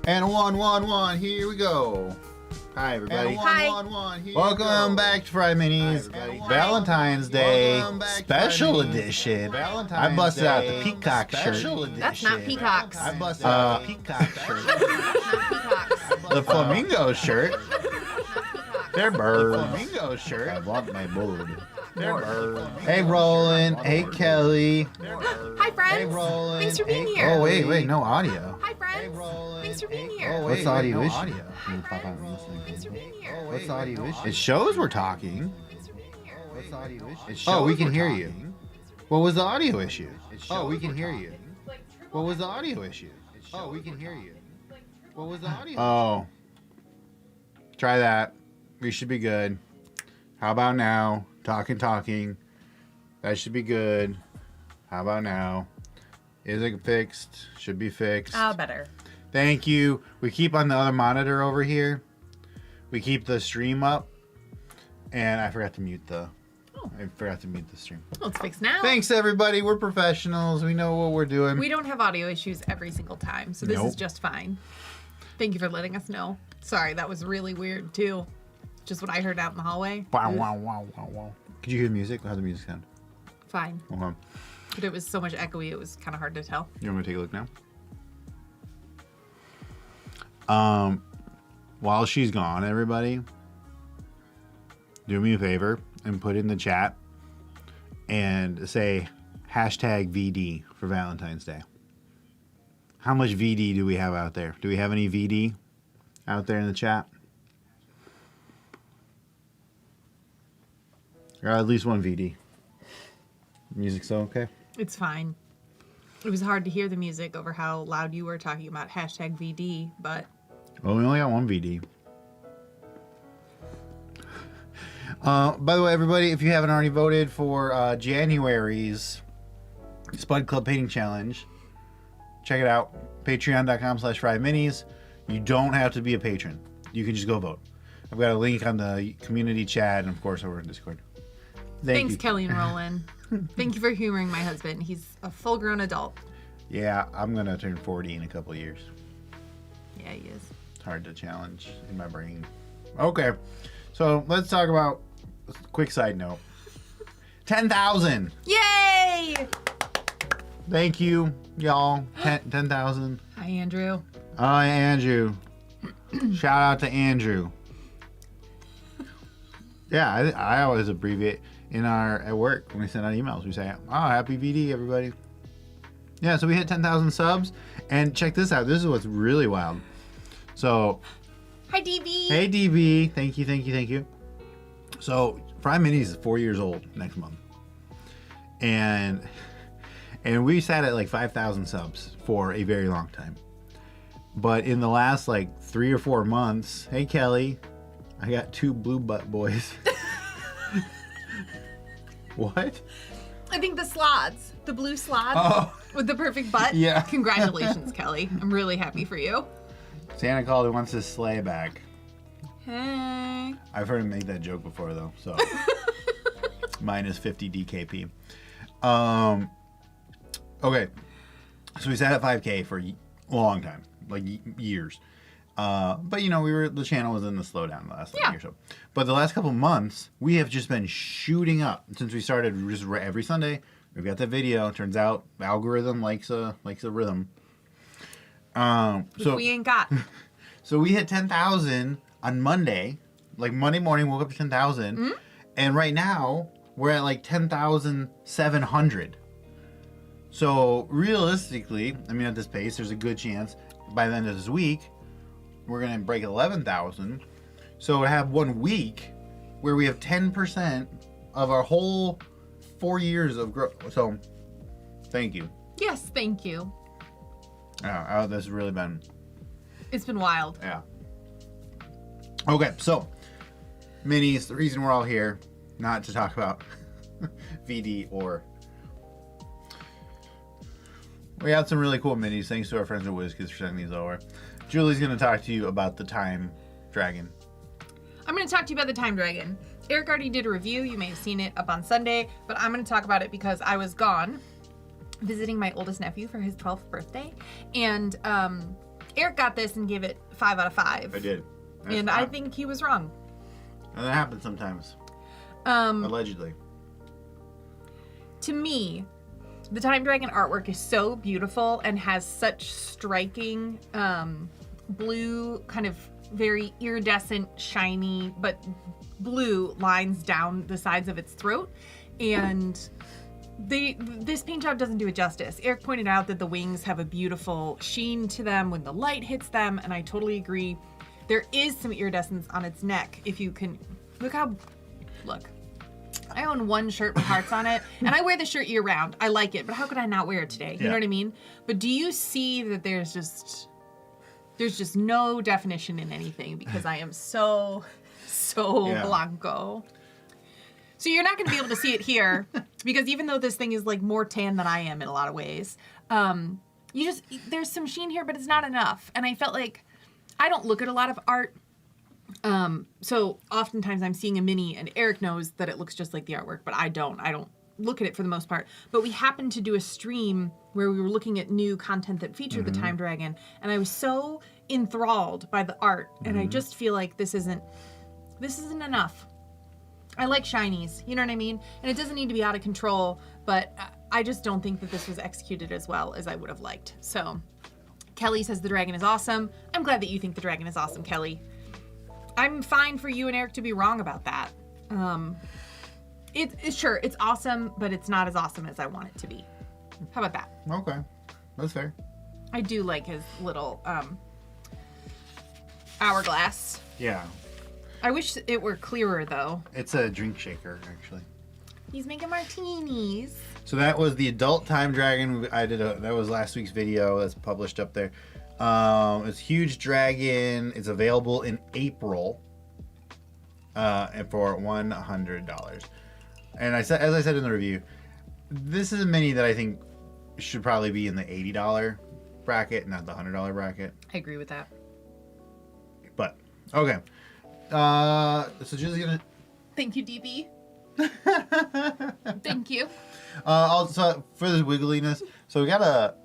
And 111, here we go. Hi, everybody. And 111, here Welcome back to FryMinis. Valentine's Day Special Edition. I busted out the peacock shirt. That's not peacocks. I busted out the peacock shirt. The flamingo shirt. They're birds. The flamingo shirt. I want my bird. They're birds. Hey, Roland. Hey, Kelly. Hi, friends. Hey, Roland. Thanks for being here. Oh, wait, no audio. Hi, friends. Hey, Roland. Thanks for being here. What's the audio issue? Hi, friends. Thanks for being here. What's the audio issue? It shows we're talking. Thanks for being here. What's the audio issue? Oh, we can hear you. What was the audio issue? Oh, we can hear you. What was the audio issue? Oh, we can hear you. What was the audio? Oh. Try that. We should be good. How about now? Talking. That should be good. How about now? Is it fixed? Should be fixed. Better. Thank you. We keep on the other monitor over here. We keep the stream up. And I forgot to mute the stream. Well, it's fixed now. Thanks, everybody. We're professionals. We know what we're doing. We don't have audio issues every single time, so this is just fine. Thank you for letting us know. Sorry, that was really weird, too. Just what I heard out in the hallway. Wow. Could you hear the music? How's the music sound? Fine. Okay. But it was so much echoey, it was kind of hard to tell. You want me to take a look now? While she's gone, everybody, do me a favor and put in the chat and say hashtag VD for Valentine's Day. How much VD do we have out there? Do we have any VD out there in the chat? Or at least one VD. Music's okay? It's fine. It was hard to hear the music over how loud you were talking about hashtag VD, but... Well, we only got one VD. By the way, everybody, if you haven't already voted for January's Spud Club Painting Challenge, check it out. Patreon.com/FryMinis. You don't have to be a patron. You can just go vote. I've got a link on the community chat and, of course, over in Discord. Thanks, Kelly and Roland. Thank you for humoring my husband. He's a full-grown adult. Yeah, I'm going to turn 40 in a couple of years. Yeah, he is. It's hard to challenge in my brain. Okay, so let's talk about a quick side note. 10,000! Yay! Thank you, y'all. 10,000. Hi, Andrew. Hi, Andrew. Shout out to Andrew. Yeah, I always abbreviate at work when we send out emails. We say, "Oh, happy VD, everybody." Yeah, so we hit 10,000 subs, and check this out. This is what's really wild. So, hi, DB. Hey, DB. Thank you. So, FryMinis is 4 years old next month, and we sat at like 5,000 subs for a very long time. But in the last like 3 or 4 months, hey Kelly, I got 2 blue butt boys. What? I think the blue slots with the perfect butt. Yeah. Congratulations, Kelly. I'm really happy for you. Santa called and wants his sleigh back. Hey. I've heard him make that joke before though, so minus 50 DKP. Okay, so we sat at 5K for a long time, like years. But you know, the channel was in the slowdown the last year or so. But the last couple months, we have just been shooting up since we started. Just every Sunday, we've got that video. Turns out, the algorithm likes a rhythm. So we ain't got. So we hit 10,000 on Monday, like Monday morning. Woke up to 10,000, and right now we're at like 10,700. So realistically, I mean, at this pace, there's a good chance by the end of this week we're gonna break 11,000. So to have 1 week where we have 10% of our whole 4 years of growth. So thank you. Yes, thank you. Yeah, this has really been. It's been wild. Yeah. Okay, so minis. The reason we're all here, not to talk about VD or. We had some really cool minis. Thanks to our friends at WizKids for sending these over. Julie's going to talk to you about the Time Dragon. I'm going to talk to you about the Time Dragon. Eric already did a review. You may have seen it up on Sunday, but I'm going to talk about it because I was gone visiting my oldest nephew for his 12th birthday. And Eric got this and gave it 5 out of 5. I did. And I think he was wrong. And that happens sometimes. Allegedly. To me, the Time Dragon artwork is so beautiful and has such striking blue, kind of very iridescent, shiny, but blue lines down the sides of its throat. And this paint job doesn't do it justice. Eric pointed out that the wings have a beautiful sheen to them when the light hits them, and I totally agree. There is some iridescence on its neck. If you can, look. I own one shirt with hearts on it, and I wear the shirt year round. I like it, but how could I not wear it today? You know what I mean? But do you see that there's just no definition in anything because I am so blanco. So you're not going to be able to see it here because even though this thing is like more tan than I am in a lot of ways, there's some sheen here, but it's not enough. And I felt like I don't look at a lot of art. So oftentimes I'm seeing a mini and Eric knows that it looks just like the artwork, but I don't look at it for the most part. But we happened to do a stream where we were looking at new content that featured the Time Dragon, and I was so enthralled by the art, and I just feel like this isn't enough. I like shinies, you know what I mean? And it doesn't need to be out of control, but I just don't think that this was executed as well as I would have liked. So Kelly says the dragon is awesome. I'm glad that you think the dragon is awesome, Kelly. I'm fine for you and Eric to be wrong about that. Sure, it's awesome, but it's not as awesome as I want it to be. How about that? Okay, that's fair. I do like his little hourglass. Yeah. I wish it were clearer, though. It's a drink shaker, actually. He's making martinis. So that was the adult Time Dragon. That was last week's video that's published up there. It's huge dragon. It's available in April and for $100. And as I said in the review, this is a mini that I think should probably be in the $80 bracket, not the $100 bracket. I agree with that. But okay. So just gonna. Thank you, DB. Thank you. Also for this wiggliness, so we got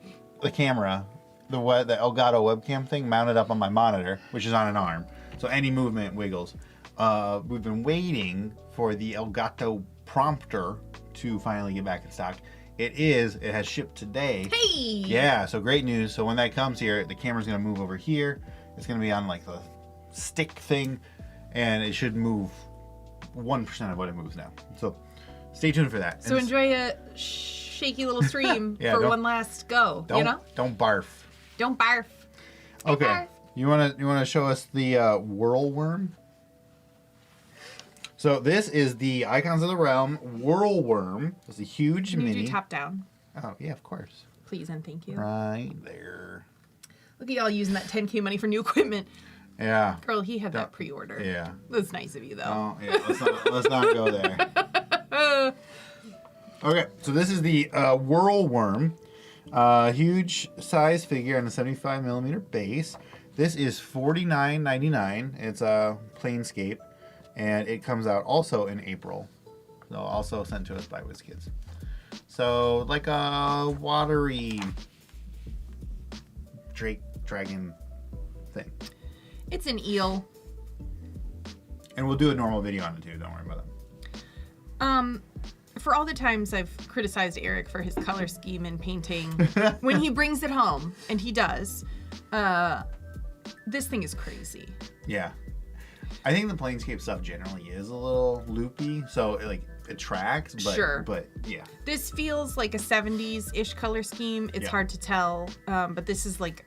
the camera, the Elgato webcam thing mounted up on my monitor, which is on an arm, so any movement wiggles. We've been waiting for the Elgato prompter to finally get back in stock. It has shipped today. Hey! Yeah, so great news. So when that comes here, the camera's gonna move over here. It's gonna be on like the stick thing, and it should move 1% of what it moves now. So stay tuned for that. So enjoy a shaky little stream for one last go. Don't barf. Don't barf. Okay. Barf. You wanna show us the Whirl Worm? So this is the Icons of the Realm Whirl Worm. It's a huge Can you mini. do top down? Oh yeah, of course. Please and thank you. Right there. Look at y'all using that 10K money for new equipment. Yeah. Girl, he had that pre-order. Yeah. That's nice of you, though. Oh, yeah. Let's not go there. Okay, so this is the Whirl Worm. Huge size figure on a 75mm base. This is $49.99. It's a Planescape, and it comes out also in April. So also sent to us by WizKids. So like a watery dragon thing. It's an eel. And we'll do a normal video on it too, don't worry about that. For all the times I've criticized Eric for his color scheme and painting, when he brings it home, and he does, this thing is crazy. Yeah. I think the Planescape stuff generally is a little loopy, so it tracks, but, sure. But yeah. This feels like a 70s-ish color scheme. It's hard to tell, but this is like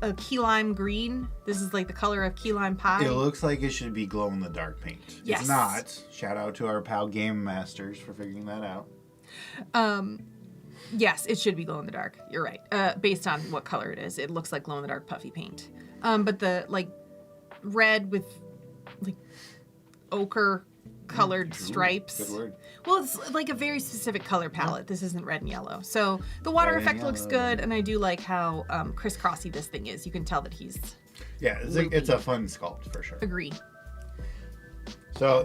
a key lime green. This is like the color of key lime pie. It looks like it should be glow in the dark paint. Yes. It's not. Shout out to our pal Game Masters for figuring that out. Yes, it should be glow in the dark. You're right. Based on what color it is, it looks like glow in the dark puffy paint. But the red with ochre colored stripes. Good word. Well, it's like a very specific color palette. This isn't red and yellow. So the water effect looks good, and I do like how crisscrossy this thing is. You can tell that he's it's a fun sculpt for sure. Agree. So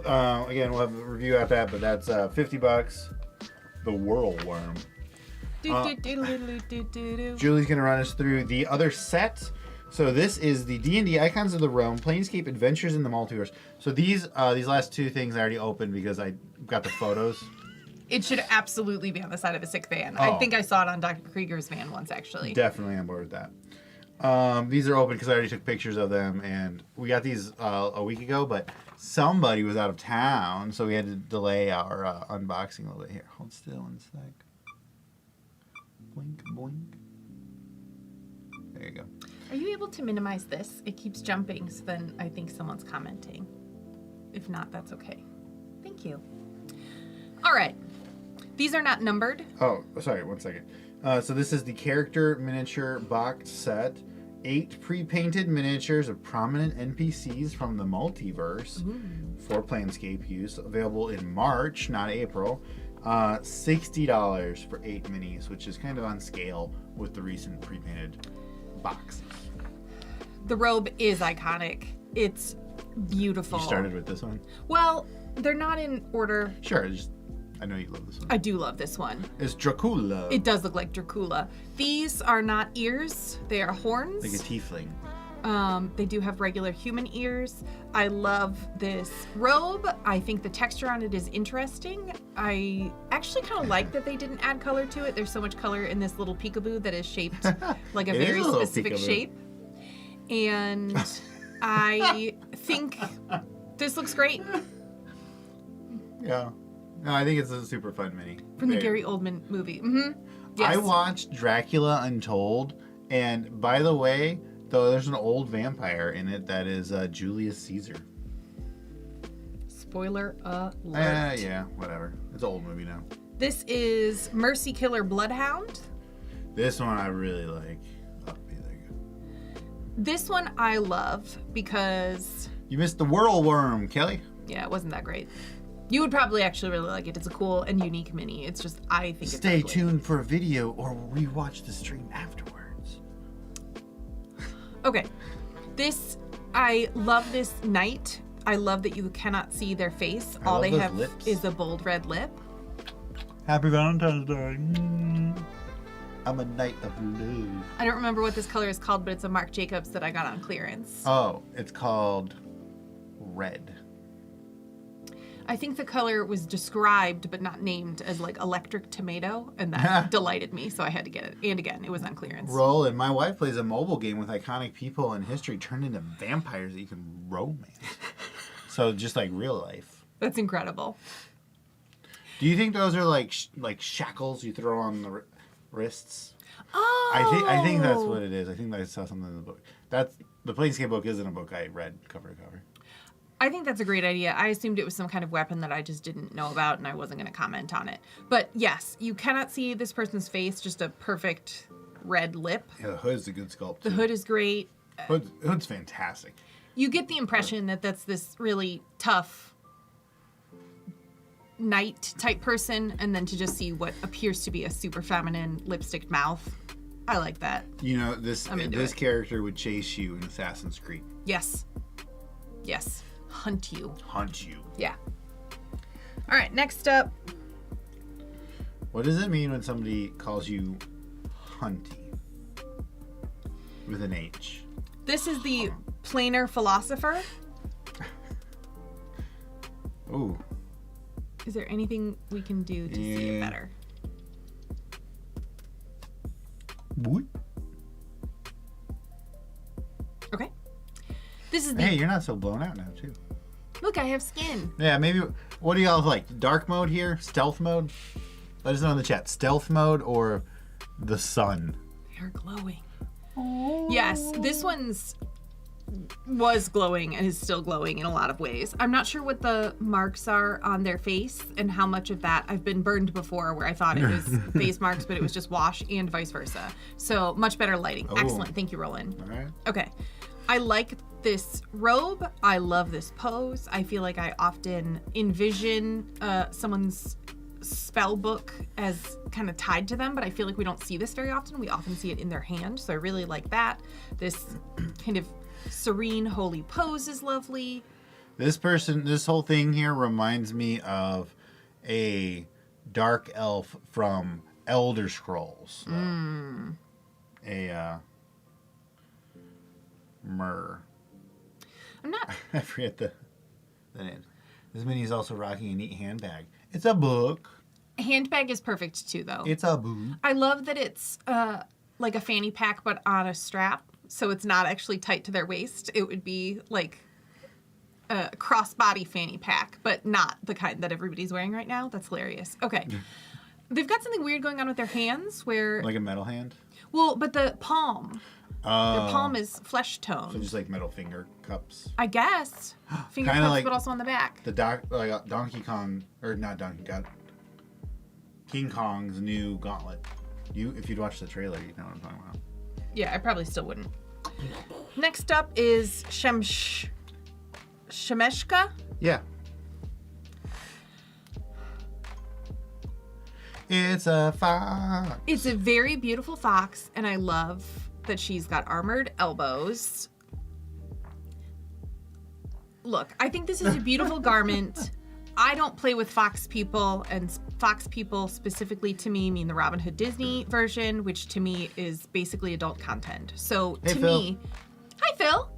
again, we'll have a review after that, but that's $50. The Whirl Worm. Julie's going to run us through the other set. So this is the D&D Icons of the Realm, Planescape Adventures in the Multiverse. So these last two things I already opened because I got the photos. It should absolutely be on the side of a sick van. I think I saw it on Dr. Krieger's van once, actually. Definitely on board with that. These are open because I already took pictures of them, and we got these a week ago, but somebody was out of town, so we had to delay our unboxing a little bit. Here, hold still one sec. Boink, boink. There you go. Are you able to minimize this? It keeps jumping, so then I think someone's commenting. If not, that's okay. Thank you. All right. These are not numbered. Oh, sorry, 1 second. So this is the character miniature box set. 8 pre-painted miniatures of prominent NPCs from the multiverse for Planescape use. Available in March, not April. $60 for 8 minis, which is kind of on scale with the recent pre-painted box. The robe is iconic. It's beautiful. You started with this one? Well, they're not in order. Sure, I know you love this one. I do love this one. It's Dracula. It does look like Dracula. These are not ears. They are horns. Like a tiefling. They do have regular human ears. I love this robe. I think the texture on it is interesting. I actually kind of like that they didn't add color to it. There's so much color in this little peekaboo that is shaped like a very specific shape. And I think this looks great. Yeah. No, I think it's a super fun mini. From the Gary Oldman movie. Mm-hmm. Yes. I watched Dracula Untold, and by the way, though, there's an old vampire in it that is Julius Caesar. Spoiler alert. Yeah, whatever. It's an old movie now. This is Mercy Killer Bloodhound. This one I really like. Oh, there you go. This one I love because... You missed the Whirl Worm, Kelly. Yeah, it wasn't that great. You would probably actually really like it. It's a cool and unique mini. It's just, I think it's Stay ugly. tuned for a video or rewatch the stream afterwards. Okay. I love this knight. I love that you cannot see their face. All they have is a bold red lip. Happy Valentine's Day. I'm a knight of blue. I don't remember what this color is called, but it's a Marc Jacobs that I got on clearance. Oh, it's called red. I think the color was described but not named as like electric tomato, and that delighted me, so I had to get it. And again, it was on clearance. Roll, and my wife plays a mobile game with iconic people in history turned into vampires that you can romance. So just like real life. That's incredible. Do you think those are like shackles you throw on the wrists? Oh! I think that's what it is. I think I saw something in the book. The Planescape book isn't a book I read cover to cover. I think that's a great idea. I assumed it was some kind of weapon that I just didn't know about, and I wasn't going to comment on it. But yes, you cannot see this person's face, just a perfect red lip. Yeah, the hood's a good sculpt, too. The hood is great. Hood's fantastic. You get the impression that that's this really tough knight type person, and then to just see what appears to be a super feminine lipstick mouth. I like that. You know, this character would chase you in Assassin's Creed. Yes. Yes. Hunt you. Yeah. All right, next up. What does it mean when somebody calls you hunty? With an H. This is the planar Philosopher. Ooh. Is there anything we can do to see it better? What? Okay. This is the... Hey, you're not so blown out now, too. Look, I have skin. Yeah, maybe... What do y'all like? Dark mode here? Stealth mode? Let us know in the chat. Stealth mode or the sun? They're glowing. Oh. Yes, this was glowing and is still glowing in a lot of ways. I'm not sure what the marks are on their face and how much of that I've been burned before where I thought it was face marks, but it was just wash and vice versa. So much better lighting. Oh. Excellent. Thank you, Roland. All right. Okay. I like this robe. I love this pose. I feel like I often envision someone's spell book as kind of tied to them, but I feel like we don't see this very often. We often see it in their hand, so I really like that. This kind of serene, holy pose is lovely. This whole thing here reminds me of a dark elf from Elder Scrolls. Mm. A I'm not. I forget the name. This mini is also rocking a neat handbag. It's a book. Handbag is perfect too, though. It's a book. I love that it's like a fanny pack, but on a strap, so it's not actually tight to their waist. It would be like a crossbody fanny pack, but not the kind that everybody's wearing right now. That's hilarious. Okay. They've got something weird going on with their hands where... Like a metal hand? Well, but the palm. Their palm is flesh toned. So just like metal finger cups. I guess. Finger Kinda cups, like but also on the back. The Donkey Kong, or not Donkey Kong, King Kong's new gauntlet. If you'd watch the trailer, you'd know what I'm talking about. Yeah, I probably still wouldn't. Next up is Shemeshka. Yeah. It's a fox. It's a very beautiful fox, and I love that she's got armored elbows. Look, I think this is a beautiful garment. I don't play with fox people, and fox people specifically to me mean the Robin Hood Disney version, which to me is basically adult content. So Hey, to Phil. me, hi Phil.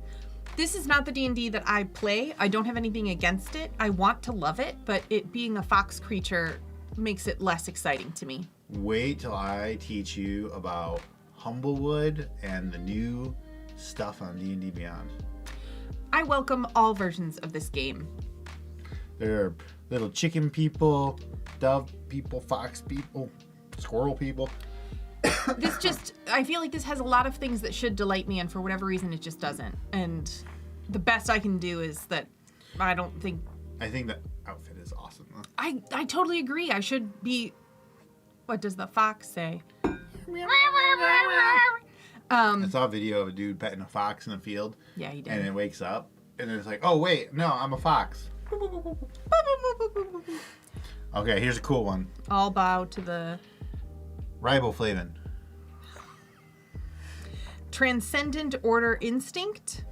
This is not the D&D that I play. I don't have anything against it. I want to love it, but it being a fox creature makes it less exciting to me. Wait till I teach you about Humblewood and the new stuff on D&D Beyond. I welcome all versions of this game. There are little chicken people, dove people, fox people, squirrel people. I feel like this has a lot of things that should delight me, and for whatever reason, it just doesn't. And the best I can do is that I think the outfit is awesome, though. I totally agree. I should be... What does the fox say? I saw a video of a dude petting a fox in the field. Yeah, he did. And it wakes up, and it's like, oh, wait, no, I'm a fox. Okay, here's a cool one. All bow to the... Riboflavin. Transcendent Order Instinct.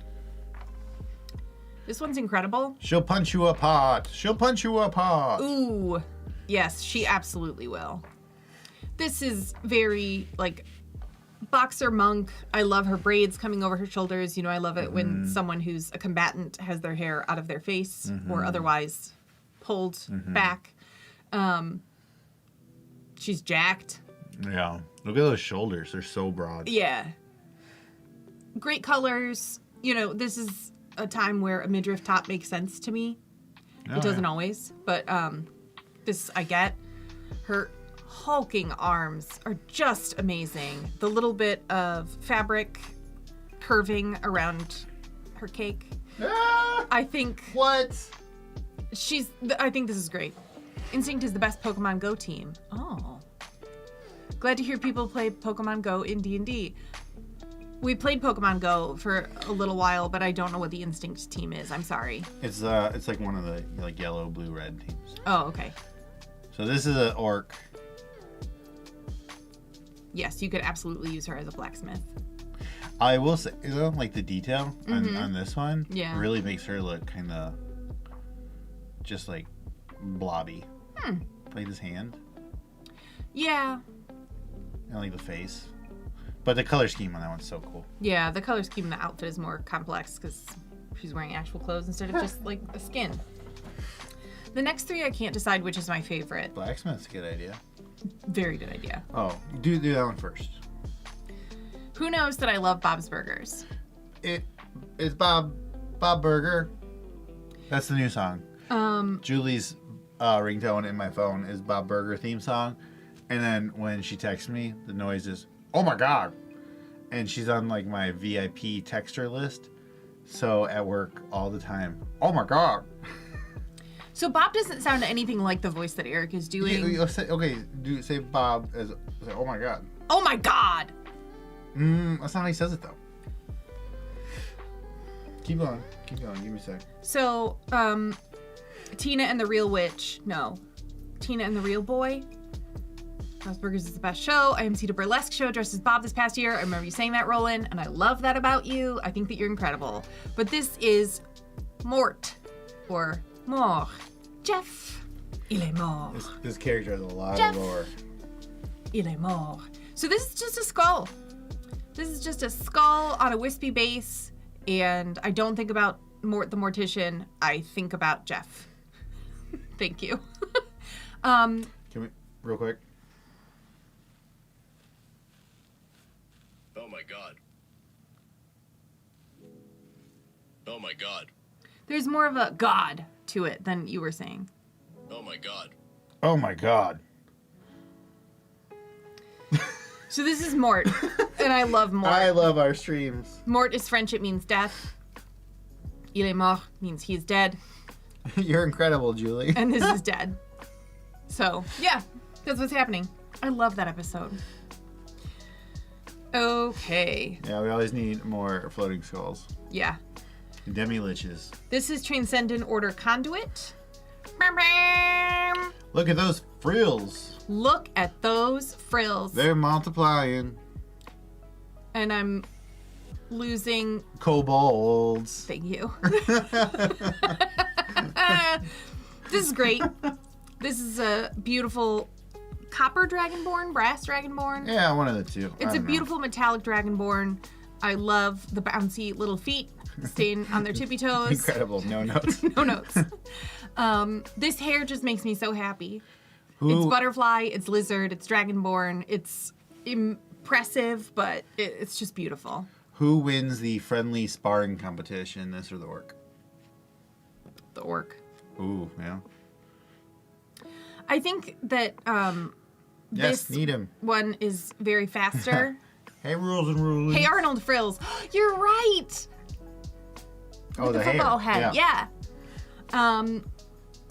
This one's incredible. She'll punch you apart. She'll punch you apart. Ooh. Yes, she absolutely will. This is very, like, boxer monk. I love her braids coming over her shoulders. You know, I love it when someone who's a combatant has their hair out of their face or otherwise pulled back. She's jacked. Yeah. Look at those shoulders. They're so broad. Yeah. Great colors. You know, this is a time where a midriff top makes sense to me. Oh, It doesn't yeah. always, but this I get. Her hulking arms are just amazing. The little bit of fabric curving around her cake. Ah, I think what? I think this is great. Instinct is the best Pokemon Go team. Oh. Glad to hear people play Pokemon Go in D&D. We played Pokemon Go for a little while, but I don't know what the Instinct team is. I'm sorry. It's like one of the like yellow, blue, red teams. Oh, okay. So this is an orc. Yes, you could absolutely use her as a blacksmith. I will say, you know, like the detail on this one really makes her look kind of just like blobby. Like his hand Yeah. and like the face. But the color scheme on that one's so cool. Yeah, the color scheme in the outfit is more complex because she's wearing actual clothes instead of just like a skin. The next three, I can't decide which is my favorite. Blacksmith's a good idea. Very good idea. Oh, do that one first. Who knows that I love Bob's Burgers? It's Bob Burger. That's the new song. Julie's ringtone in my phone is Bob Burger theme song, and then when she texts me, the noise is "Oh my God," and she's on like my VIP texter list. So at work all the time, "Oh my God." So Bob doesn't sound anything like the voice that Eric is doing. Say Bob as say, "Oh my God." Oh my God! That's not how he says it though. Keep going. Give me a sec. So, Tina and the Real Witch. No. Tina and the Real Boy. Bob's Burgers is the best show. I emceed a burlesque show dressed as Bob this past year. I remember you saying that, Roland, and I love that about you. I think that you're incredible. But this is Mort, or Mort. Jeff, il est mort. This character has a lot Jeff. of lore. Il est mort. So this is just a skull. This is just a skull on a wispy base, and I don't think about Mort the Mortician. I think about Jeff. Thank you. Can we, real quick? Oh my god. Oh my god. There's more of a god to it than you were saying. Oh my god. Oh my god. So this is Mort, and I love Mort. I love our streams. Mort is French, it means death. Il est mort means he's dead. You're incredible, Julie. And this is dead. So, yeah, that's what's happening. I love that episode. Okay. Yeah, we always need more floating skulls. Yeah. Demi-liches. This is Transcendent Order Conduit. Look at those frills. Look at those frills. They're multiplying. And I'm losing... Kobolds. Thank you. This is great. This is a beautiful copper dragonborn, brass dragonborn. Yeah, one of the two. It's a beautiful metallic dragonborn. I love the bouncy little feet staying on their tippy toes. Incredible. No notes. No notes. This hair just makes me so happy. It's butterfly, it's lizard, it's dragonborn. It's impressive, but it's just beautiful. Who wins the friendly sparring competition, this or the orc? The orc. Ooh, yeah. I think that Yes, this need him. one is very faster. Hey, rules and rules. Hey, Arnold Frills. You're right. Oh, With the football hair. head. Yeah.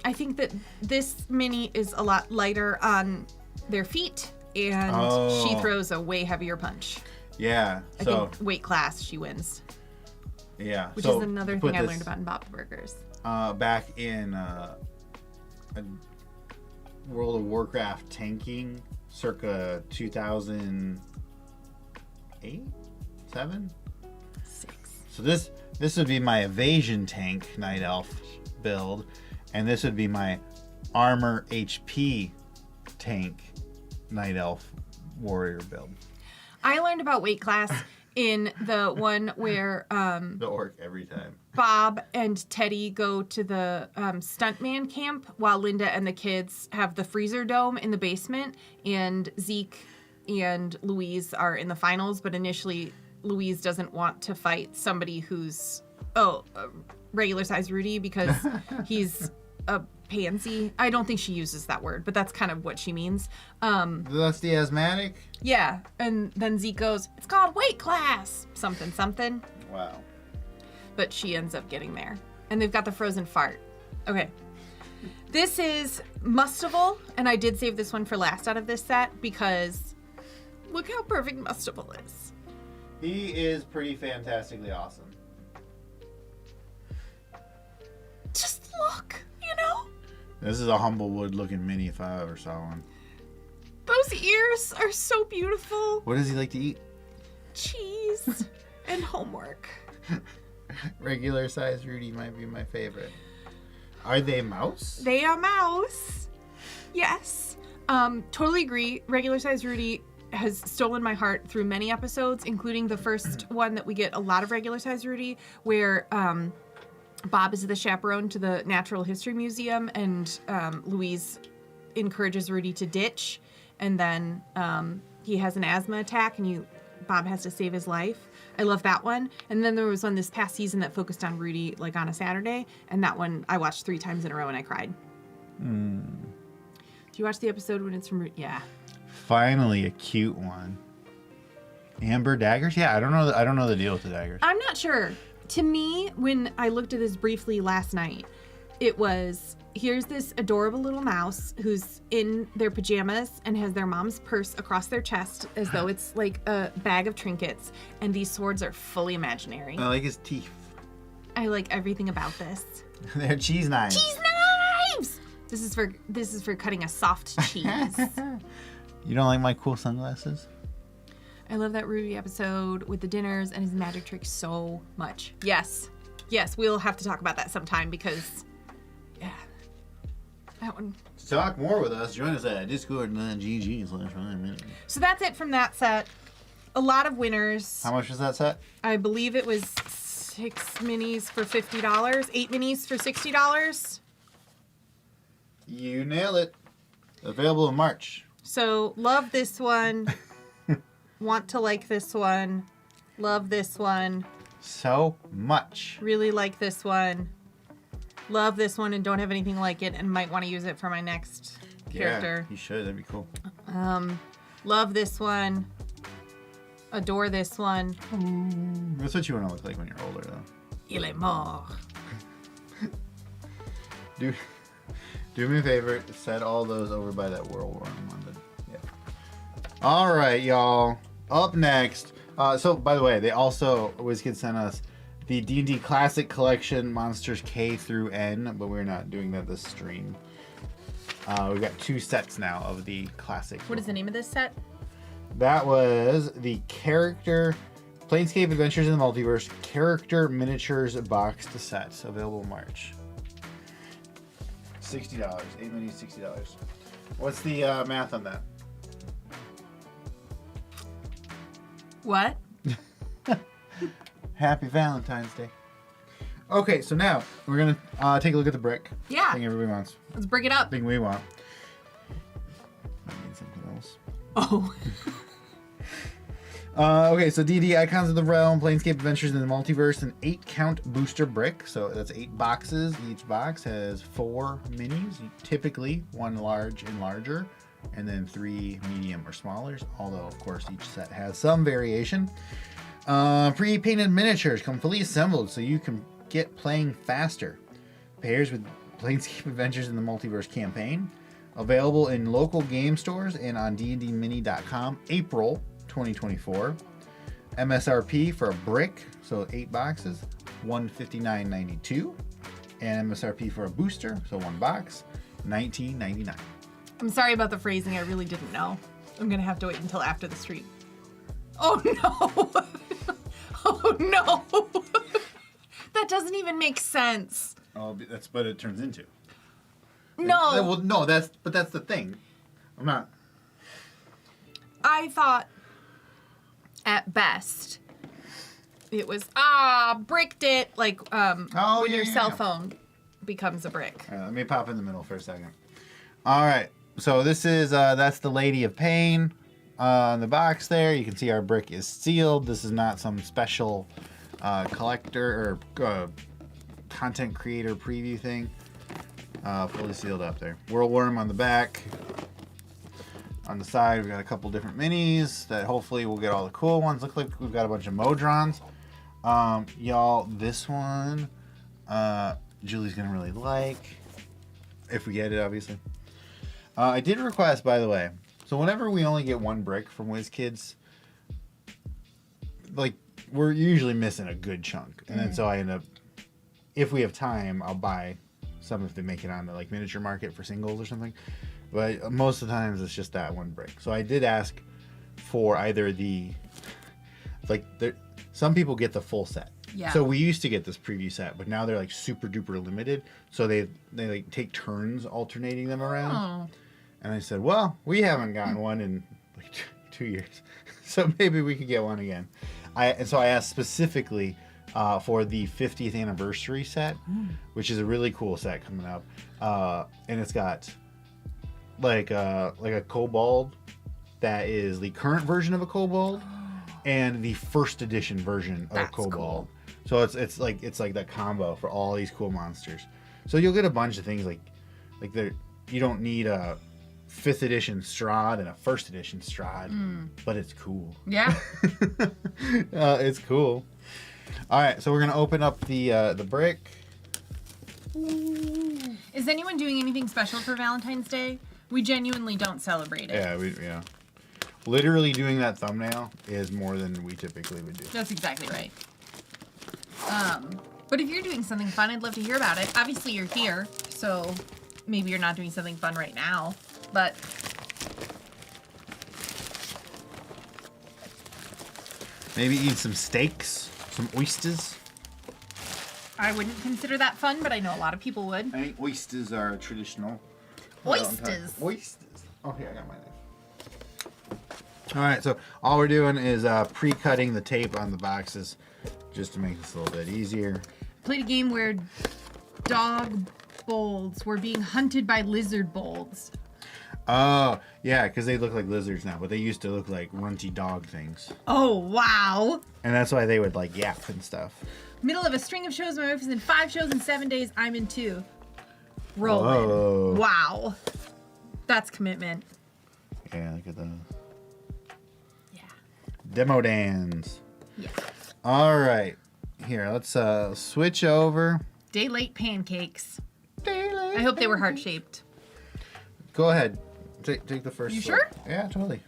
I think that this mini is a lot lighter on their feet, and she throws a way heavier punch. Yeah. I think weight class, she wins. Yeah. Which is another thing I learned about in Bob's Burgers. Back in World of Warcraft tanking, circa 2008, 7, 6. So this would be my evasion tank night elf build, and this would be my armor HP tank night elf warrior build. I learned about weight class in the one where The orc every time. Bob and Teddy go to the stuntman camp while Linda and the kids have the freezer dome in the basement, and Zeke and Louise are in the finals, but initially Louise doesn't want to fight somebody who's regular size Rudy because he's a pansy. I don't think she uses that word, but that's kind of what she means. That's the asthmatic? Yeah, and then Zeke goes, it's called weight class, something, something. Wow. But she ends up getting there. And they've got the frozen fart. Okay. This is Mustival, and I did save this one for last out of this set because look how perfect Mustival is. He is pretty fantastically awesome. Just look, you know? This is a Humblewood looking mini if I ever saw one. Those ears are so beautiful. What does he like to eat? Cheese and homework. Regular size Rudy might be my favorite. Are they mouse? They are mouse. Yes. Totally agree. Regular size Rudy has stolen my heart through many episodes, including the first one that we get a lot of regular size Rudy, where Bob is the chaperone to the Natural History Museum, and Louise encourages Rudy to ditch, and then he has an asthma attack, and Bob has to save his life. I love that one. And then there was one this past season that focused on Rudy, like on a Saturday, and that one I watched 3 times in a row and I cried. Do you watch the episode when it's from Rudy? Yeah. Finally, a cute one. Amber daggers? Yeah, I don't know the deal with the daggers. I'm not sure. To me, when I looked at this briefly last night, it was, here's this adorable little mouse who's in their pajamas and has their mom's purse across their chest as though it's like a bag of trinkets, and these swords are fully imaginary. I like his teeth. I like everything about this. They're cheese knives. Cheese knives! This is for cutting a soft cheese. You don't like my cool sunglasses? I love that Ruby episode with the dinners and his magic tricks so much. Yes, we'll have to talk about that sometime because, yeah. That one. To talk more with us, join us at discord.gg/FryMinis. So that's it from that set. A lot of winners. How much was that set? I believe it was 6 minis for $50, 8 minis for $60. You nailed it. Available in March. So love this one. Want to like this one. Love this one. So much. Really like this one. Love this one and don't have anything like it and might want to use it for my next character. Yeah, you should. That'd be cool. Love this one. Adore this one. That's what you want to look like when you're older, though. Il est mort. Do me a favor. Set all those over by that Whirl Worm on the... Yeah. All right, y'all. Up next. So, by the way, they also... WizKids sent us the D&D Classic Collection Monsters K through N, but we're not doing that this stream. We've got 2 sets now of the Classic. What is the name of this set? That was the character Planescape Adventures in the Multiverse character miniatures boxed sets, available March. $60. 8 minis, $60. What's the math on that? What? Happy Valentine's Day. Okay, so now we're gonna take a look at the brick. Yeah. Thing everybody wants. Let's bring it up. Thing we want. I need something else. Oh. Okay, so D&D Icons of the Realm, Planescape Adventures in the Multiverse, an 8-count booster brick. So that's 8 boxes. Each box has 4 minis, typically 1 large and larger, and then 3 medium or smaller. Although, of course, each set has some variation. Pre-painted miniatures come fully assembled, so you can get playing faster. Pairs with Planescape Adventures in the Multiverse campaign. Available in local game stores and on dndmini.com, April 2024. MSRP for a brick, so 8 boxes, $159.92. And MSRP for a booster, so 1 box, $19.99. I'm sorry about the phrasing. I really didn't know. I'm going to have to wait until after the stream. Oh, no. Oh, no. That doesn't even make sense. Oh, that's what it turns into. No. Well, no, that's the thing. I'm not. I thought, at best, it was, bricked it, like when your cell phone becomes a brick. All right, let me pop in the middle for a second. All right, so this is, that's the Lady of Pain on the box there. You can see our brick is sealed. This is not some special collector or content creator preview thing. Fully sealed up there. Whirl Worm on the back. On the side, we've got a couple different minis that hopefully we'll get all the cool ones. Look like we've got a bunch of Modrons. Y'all, this one, Julie's gonna really like. If we get it, obviously. I did request, by the way, so whenever we only get 1 brick from WizKids, like, we're usually missing a good chunk. And then so I end up, if we have time, I'll buy some if they make it onto like Miniature Market for singles or something. But most of the times it's just that 1 brick. So I did ask for either the, like, some people get the full set. Yeah. So we used to get this preview set, but now they're like super duper limited. So they like take turns alternating them around. Oh. And I said, well, we haven't gotten one in like 2 years. So maybe we could get one again. And so I asked specifically for the 50th anniversary set, which is a really cool set coming up. And it's got like a kobold that is the current version of a kobold and the first edition version of a kobold. Cool. So it's like that combo for all these cool monsters. So you'll get a bunch of things like you don't need a 5th edition Strahd and a 1st edition Strahd, but it's cool. Yeah. It's cool. All right, so we're gonna open up the brick. Is anyone doing anything special for Valentine's Day? We genuinely don't celebrate it. Yeah. Literally doing that thumbnail is more than we typically would do. That's exactly right. But if you're doing something fun, I'd love to hear about it. Obviously, you're here, so maybe you're not doing something fun right now, but... Maybe eat some steaks, some oysters. I wouldn't consider that fun, but I know a lot of people would. I think oysters are traditional. Oysters. Oysters. Oh, here, I got my knife. All right, so all we're doing is pre-cutting the tape on the boxes just to make this a little bit easier. Played a game where dog bolds were being hunted by lizard bolds. Oh, yeah, because they look like lizards now, but they used to look like runty dog things. Oh, wow. And that's why they would like yap and stuff. Middle of a string of shows. My wife is in 5 shows in 7 days. I'm in 2. Rolling. Whoa. Wow. That's commitment. Yeah, look at those. Yeah. Demo Dans. Yeah. All right. Here, let's switch over. Day late pancakes. Daylight I hope they were heart-shaped. Go ahead. Take the first. You slip. sure? Yeah, totally.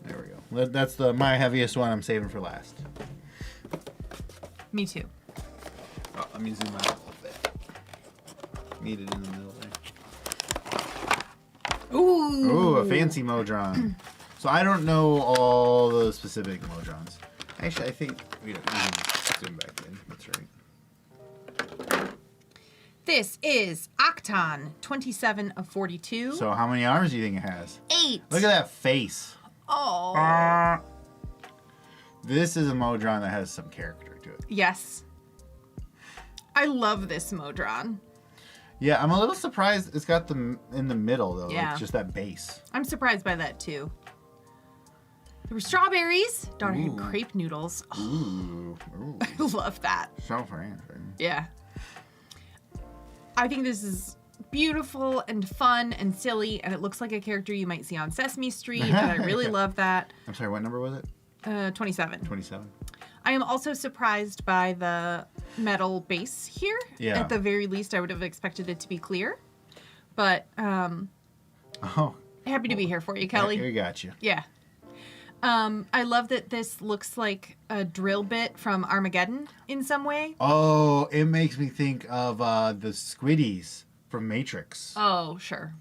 There we go. That's my heaviest one. I'm saving for last. Me too. Oh, let me zoom out a little bit. Meet it in the middle there. Ooh. Ooh, a fancy Modron. So I don't know all the specific Modrons. Actually, I think we can zoom back in. That's right. This is Octon, 27 of 42. So how many arms do you think it has? 8. Look at that face. Oh. This is a Modron that has some character to it. Yes. I love this Modron. Yeah, I'm a little surprised it's got them in the middle, though. Yeah. Like just that base. I'm surprised by that, too. There were strawberries. Daughter had Ooh. crepe noodles. Oh, Ooh. I love that. So fancy. Yeah. I think this is beautiful and fun and silly, and it looks like a character you might see on Sesame Street, and I really love that. I'm sorry, what number was it? 27. 27. I am also surprised by the metal base here. Yeah. At the very least, I would have expected it to be clear. But Oh. happy to be here for you, Kelly. We got you. Yeah. I love that this looks like a drill bit from Armageddon in some way. Oh, it makes me think of the Squiddies from Matrix. Oh, sure.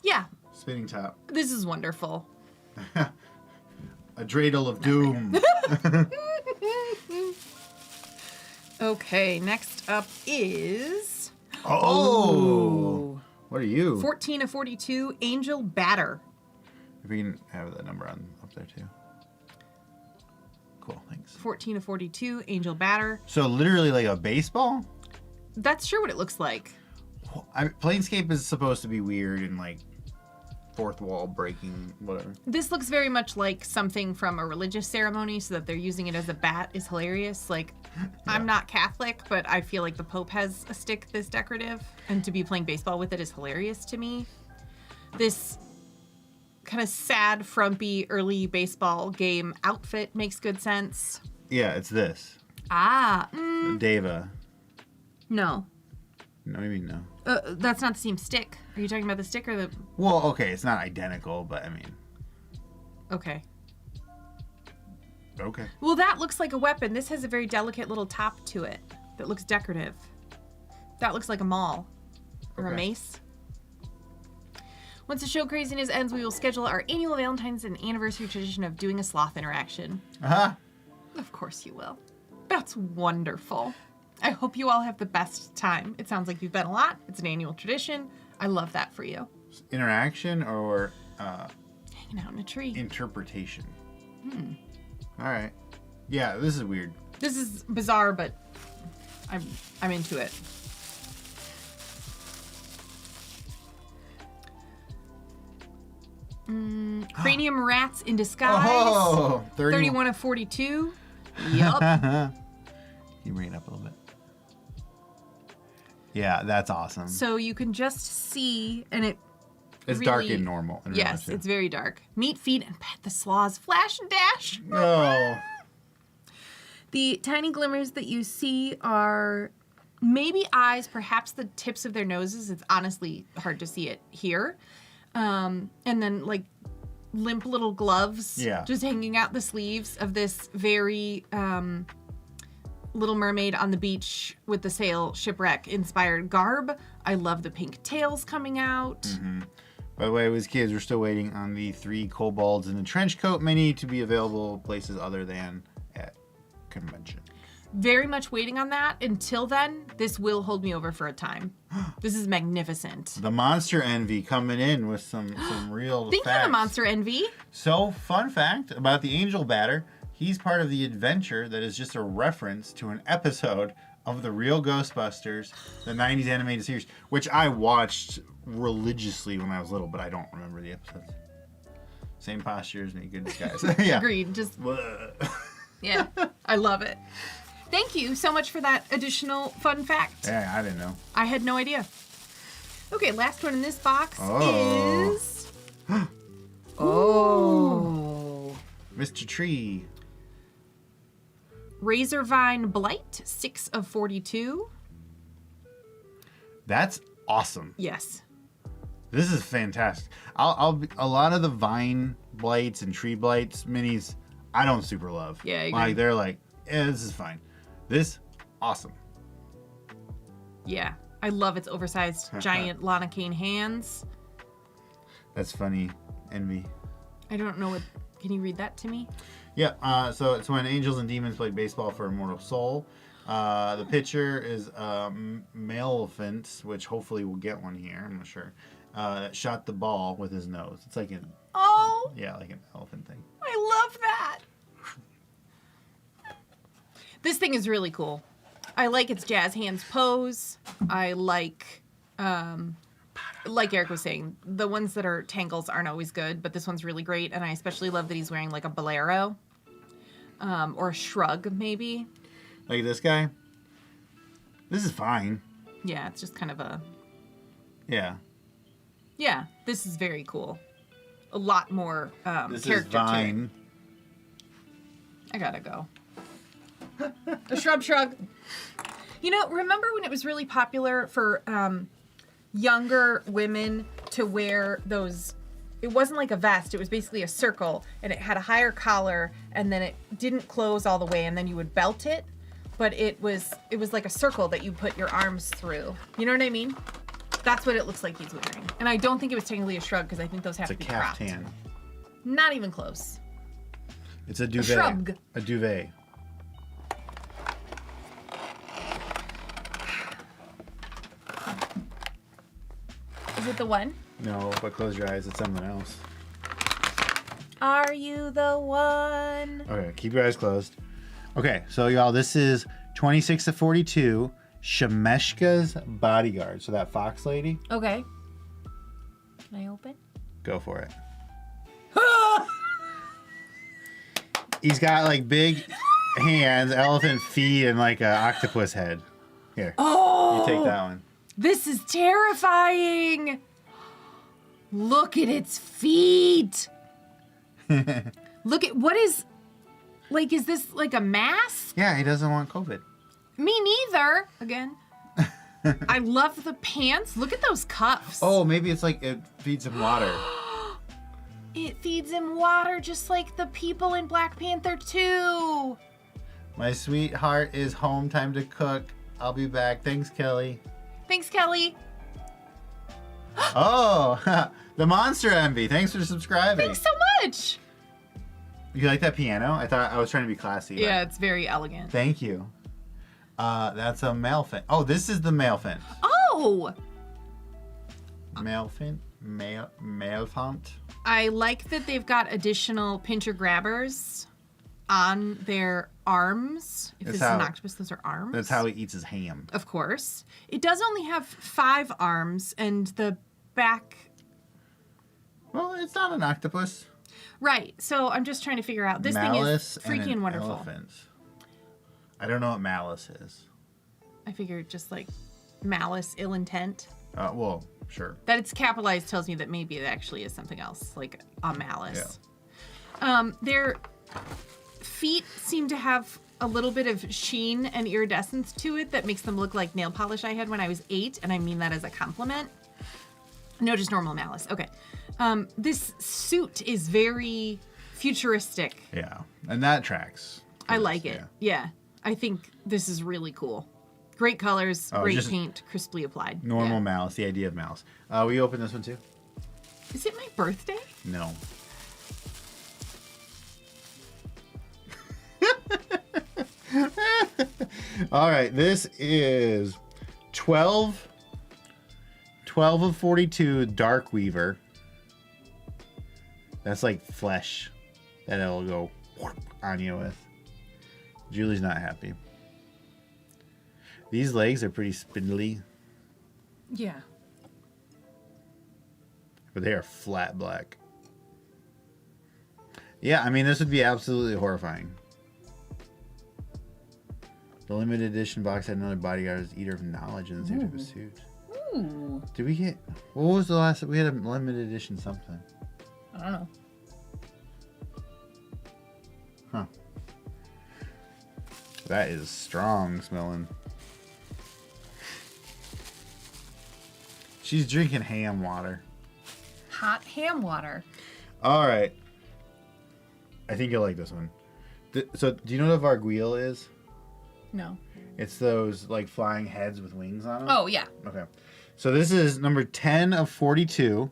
Yeah, Spinning top. this is wonderful. A dreidel of doom. Okay, next up is... Oh. What are you? 14 of 42, Angel Batter. If we can have that number on up there too. Cool, thanks. 14 of 42, Angel Batter. So literally like a baseball? That's sure what it looks like. Planescape is supposed to be weird and like fourth wall breaking, whatever. This looks very much like something from a religious ceremony, so that they're using it as a bat is hilarious. Like, I'm not Catholic, but I feel like the Pope has a stick this decorative, and to be playing baseball with it is hilarious to me. This kind of sad, frumpy, early baseball game outfit makes good sense. Yeah, it's this. Ah, Deva. no. No, I mean no. That's not the same stick. Are you talking about the stick or the... Well, okay, it's not identical, but I mean, Okay. okay. Well, that looks like a weapon. This has a very delicate little top to it that looks decorative. That looks like a maul or a Okay. mace. Once the show craziness ends, we will schedule our annual Valentine's and anniversary tradition of doing a sloth interaction. Uh-huh. Of course you will. That's wonderful. I hope you all have the best time. It sounds like you've been a lot. It's an annual tradition. I love that for you. Interaction or Hanging out in a tree. interpretation? All right. Yeah, this is weird. This is bizarre, but I'm into it. Cranium rats in disguise. Oh, 31 of 42. Yup. Can you bring it up a little bit? Yeah, that's awesome. So you can just see, and it It's really, dark and normal. in real Yes, life, too. it's very dark. Meet, feed, and pet the sloths. Flash and dash. No. The tiny glimmers that you see are maybe eyes, perhaps the tips of their noses. It's honestly hard to see it here. And then like limp little gloves, Yeah. just hanging out the sleeves of this very Little Mermaid on the beach with the sail shipwreck inspired garb. I love the pink tails coming out. By the way, WizKids, we're still waiting on the 3 kobolds in the trench coat mini to be available places other than at convention. very much waiting on that. Until then, this will hold me over for a time. This is magnificent. The Monster Envy coming in with some real Thank facts. you, the Monster Envy. So, fun fact about the Angel Batter, he's part of the adventure that is just a reference to an episode of the real Ghostbusters, the 90s animated series, which I watched religiously when I was little, but I don't remember the episodes. Same posture as me, good disguise. Yeah. Agreed. Just yeah, I love it. Thank you so much for that additional fun fact. Yeah, I didn't know. I had no idea. Okay, last one in this box Oh. is... Oh. Mr. Tree. Razorvine Blight, 6 of 42. That's awesome. Yes. This is fantastic. A lot of the vine blights and tree blights minis, I don't super love. Yeah, I agree. Like they're like, this is fine. This, awesome. Yeah. I love its oversized giant Lana Kane hands. That's funny, Envy. I don't know what... Can you read that to me? Yeah, so it's when angels and demons play baseball for immortal soul. The pitcher is Maleficent, which hopefully we'll get one here, I'm not sure. That shot the ball with his nose. It's like an... Oh! Yeah, like an elephant thing. I love that! This thing is really cool. I like its jazz hands pose. I like Eric was saying, the ones that are tangles aren't always good, but this one's really great, and I especially love that he's wearing like a bolero. Or a shrug, maybe. Like this guy? This is fine. Yeah, it's just kind of a... Yeah. Yeah, this is very cool. A lot more This character is Vine. to it. I gotta go. A shrug. You know, remember when it was really popular for younger women to wear those... It wasn't like a vest. It was basically a circle, and it had a higher collar, and then it didn't close all the way, and then you would belt it. But it was like a circle that you put your arms through. You know what I mean? That's what it looks like he's wearing. And I don't think it was technically a shrug, because I think those have It's to a be cropped. caftan. Not even close. It's a duvet. shrug. A duvet. Is it the one? No, but close your eyes. It's something else. Are you the one? Okay, keep your eyes closed. Okay, so y'all, this is 26 to 42, Cheska's Bodyguard. So that fox lady, Okay. Can I open? go for it. He's got like big hands, elephant feet, and like an octopus head. Here, Oh! you take that one. This is terrifying. Look at its feet. Look at what is this like a mask? Yeah, he doesn't want COVID. Me neither. Again. I love the pants. Look at those cuffs. Oh, maybe it's like it feeds him water. It feeds him water just like the people in Black Panther 2. My sweetheart is home. Time to cook. I'll be back. Thanks, Kelly. Thanks, Kelly. Oh, the Monster Envy. Thanks for subscribing. Thanks so much. You like that piano? I thought I was trying to be classy. but- Yeah, it's very elegant. Thank you. That's a Maleficent. Oh, this is the Maleficent. Oh! Maleficent? Maleficent? I like that they've got additional pincher grabbers on their arms. If That's this is an how- octopus, those are arms. That's how he eats his ham. Of course. It does only have 5 arms, and the back... Well, it's not an octopus. Right, so I'm just trying to figure out. This Malice thing is and freaking an wonderful. elephant. I don't know what malice is. I figured just like malice, ill intent. Well, sure. That it's capitalized tells me that maybe it actually is something else, like a malice. Their feet seem to have a little bit of sheen and iridescence to it that makes them look like nail polish I had when I was 8, and I mean that as a compliment. No, just normal malice. Okay. This suit is very futuristic. Yeah, and that tracks. I like it. Yeah. I think this is really cool. Great colors, great just paint, crisply applied. Normal Yeah. malice, the idea of malice. We open this one too? Is it my birthday? No. All right, this is 12 of 42 Dark Weaver. That's like flesh that it'll go on you with. Julie's not happy. These legs are pretty spindly, Yeah. but they are flat black. Yeah, I mean, this would be absolutely horrifying. The limited edition box had another bodyguard as Eater of Knowledge in the same type of suit. Ooh. Did we get... What was the last... We had a limited edition something. I don't know. Huh. That is strong smelling. She's drinking ham water. Hot ham water. All right. I think you'll like this one. So, do you know what a Varguil is? No. It's those, like, flying heads with wings on them. Oh, yeah. Okay. So, this is number 10 of 42.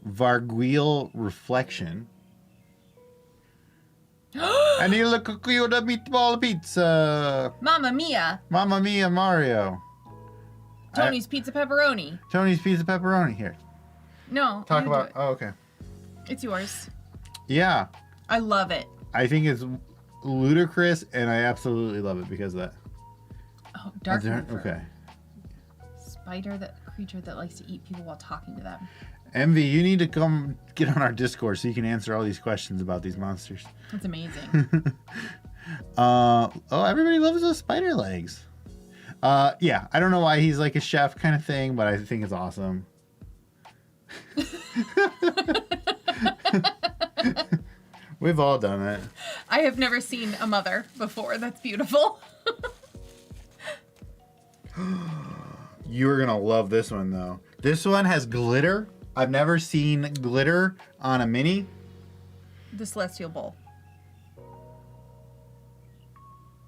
Varguil Reflection. I need a Coquillota meatball pizza. Mamma mia. Mamma mia, Mario. Tony's Pizza Pepperoni. Tony's Pizza Pepperoni. Here. No. Talk you do about... it. Oh, okay. It's yours. Yeah. I love it. I think it's ludicrous, and I absolutely love it because of that. Oh, dark Reaper. Okay. Spider, that creature that likes to eat people while talking to them. Envy, you need to come get on our Discord so you can answer all these questions about these monsters. That's amazing. Oh, everybody loves those spider legs. Yeah, I don't know why he's like a chef kind of thing, but I think it's awesome. We've all done it. I have never seen a mother before. That's beautiful. You're gonna love this one though. This one has glitter. I've never seen glitter on a mini. The Celestial Bowl.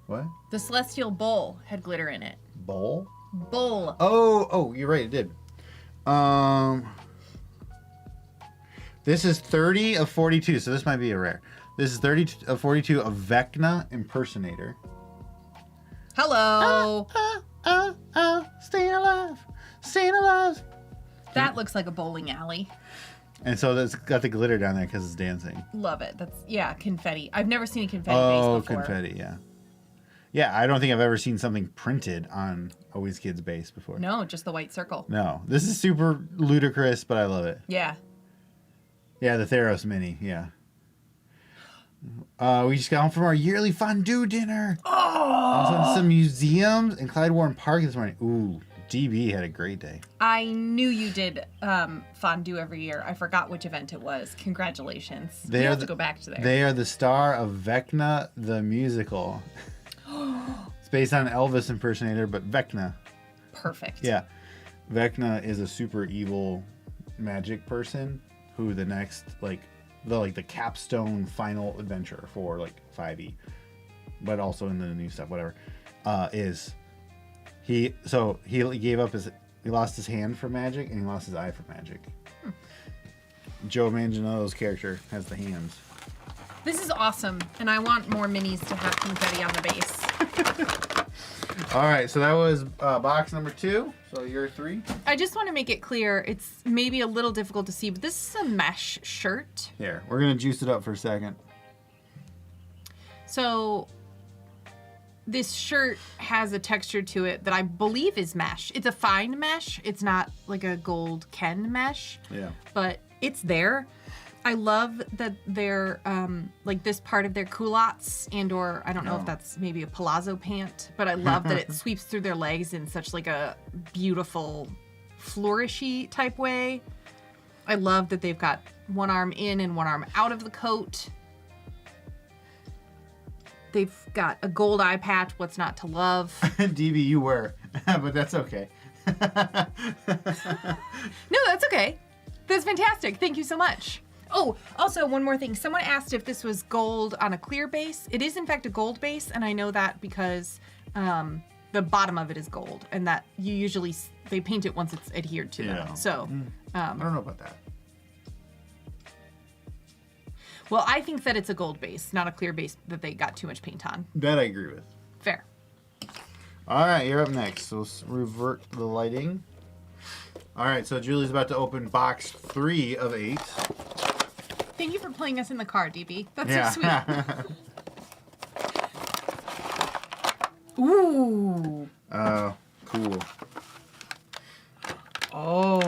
What? The Celestial Bowl had glitter in it. Bowl? Bowl. Oh, you're right, it did. This is 30 of 42, so this might be a rare. This is 30 of 42 of Vecna Impersonator. Hello. Staying alive, staying alive. That looks like a bowling alley. And so that's got the glitter down there because it's dancing. Love it. That's, yeah, confetti. I've never seen a confetti base before. Oh, confetti, yeah. Yeah, I don't think I've ever seen something printed on a WizKids base before. No, just the white circle. No, this is super ludicrous, but I love it. Yeah. Yeah, the Theros mini, yeah. We just got home from our yearly fondue dinner. Oh! I was in some museums in Clyde Warren Park this morning. Ooh, DB had a great day. I knew you did fondue every year. I forgot which event it was. Congratulations. We have to go back to there. They are the star of Vecna the musical. It's based on Elvis impersonator, but Vecna. Perfect. Yeah. Vecna is a super evil magic person who the next, the capstone final adventure for, 5e, but also in the new stuff, whatever, is... He lost his hand for magic, and he lost his eye for magic. Joe Manganiello's character has the hands. This is awesome, and I want more minis to have confetti on the base. All right, so that was box number 2. So you're 3. I just want to make it clear, it's maybe a little difficult to see, but this is a mesh shirt. Here, we're going to juice it up for a second. So this shirt has a texture to it that I believe is mesh. It's a fine mesh. It's not like a gold Ken mesh. Yeah. But it's there. I love that they're this part of their culottes or I don't know if that's maybe a palazzo pant, but I love that it sweeps through their legs in such like a beautiful flourishy type way. I love that they've got one arm in and one arm out of the coat. They've got a gold eye patch. What's not to love? DB, you were, but that's okay. No, that's okay. That's fantastic. Thank you so much. Oh, also one more thing. Someone asked if this was gold on a clear base. It is in fact a gold base, and I know that because the bottom of it is gold, and that they paint it once it's adhered to them. So I don't know about that. Well, I think that it's a gold base, not a clear base that they got too much paint on. That I agree with. Fair. All right, you're up next. So let's revert the lighting. All right, so Julie's about to open box 3 of 8. Thank you for playing us in the car, DB. That's Yeah. so sweet. Ooh. Cool. Oh.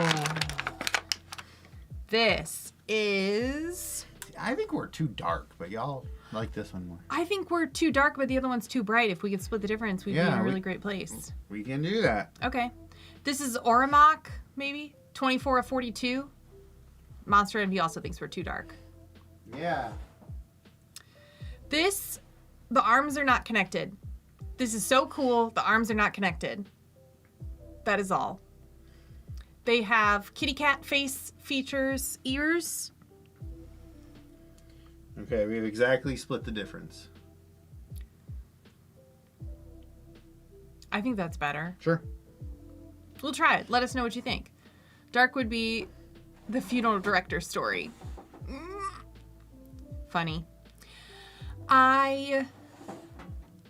This is... I think we're too dark, but y'all like this one more. I think we're too dark, but the other one's too bright. If we could split the difference, we'd be in a really great place. We can do that. Okay. This is Orach, maybe? 24 of 42. Monster Envy also thinks we're too dark. Yeah. The arms are not connected. This is so cool. The arms are not connected. That is all. They have kitty cat face features, ears. Okay, we've exactly split the difference. I think that's better. Sure. We'll try it. Let us know what you think. Dark would be the funeral director story. Funny. I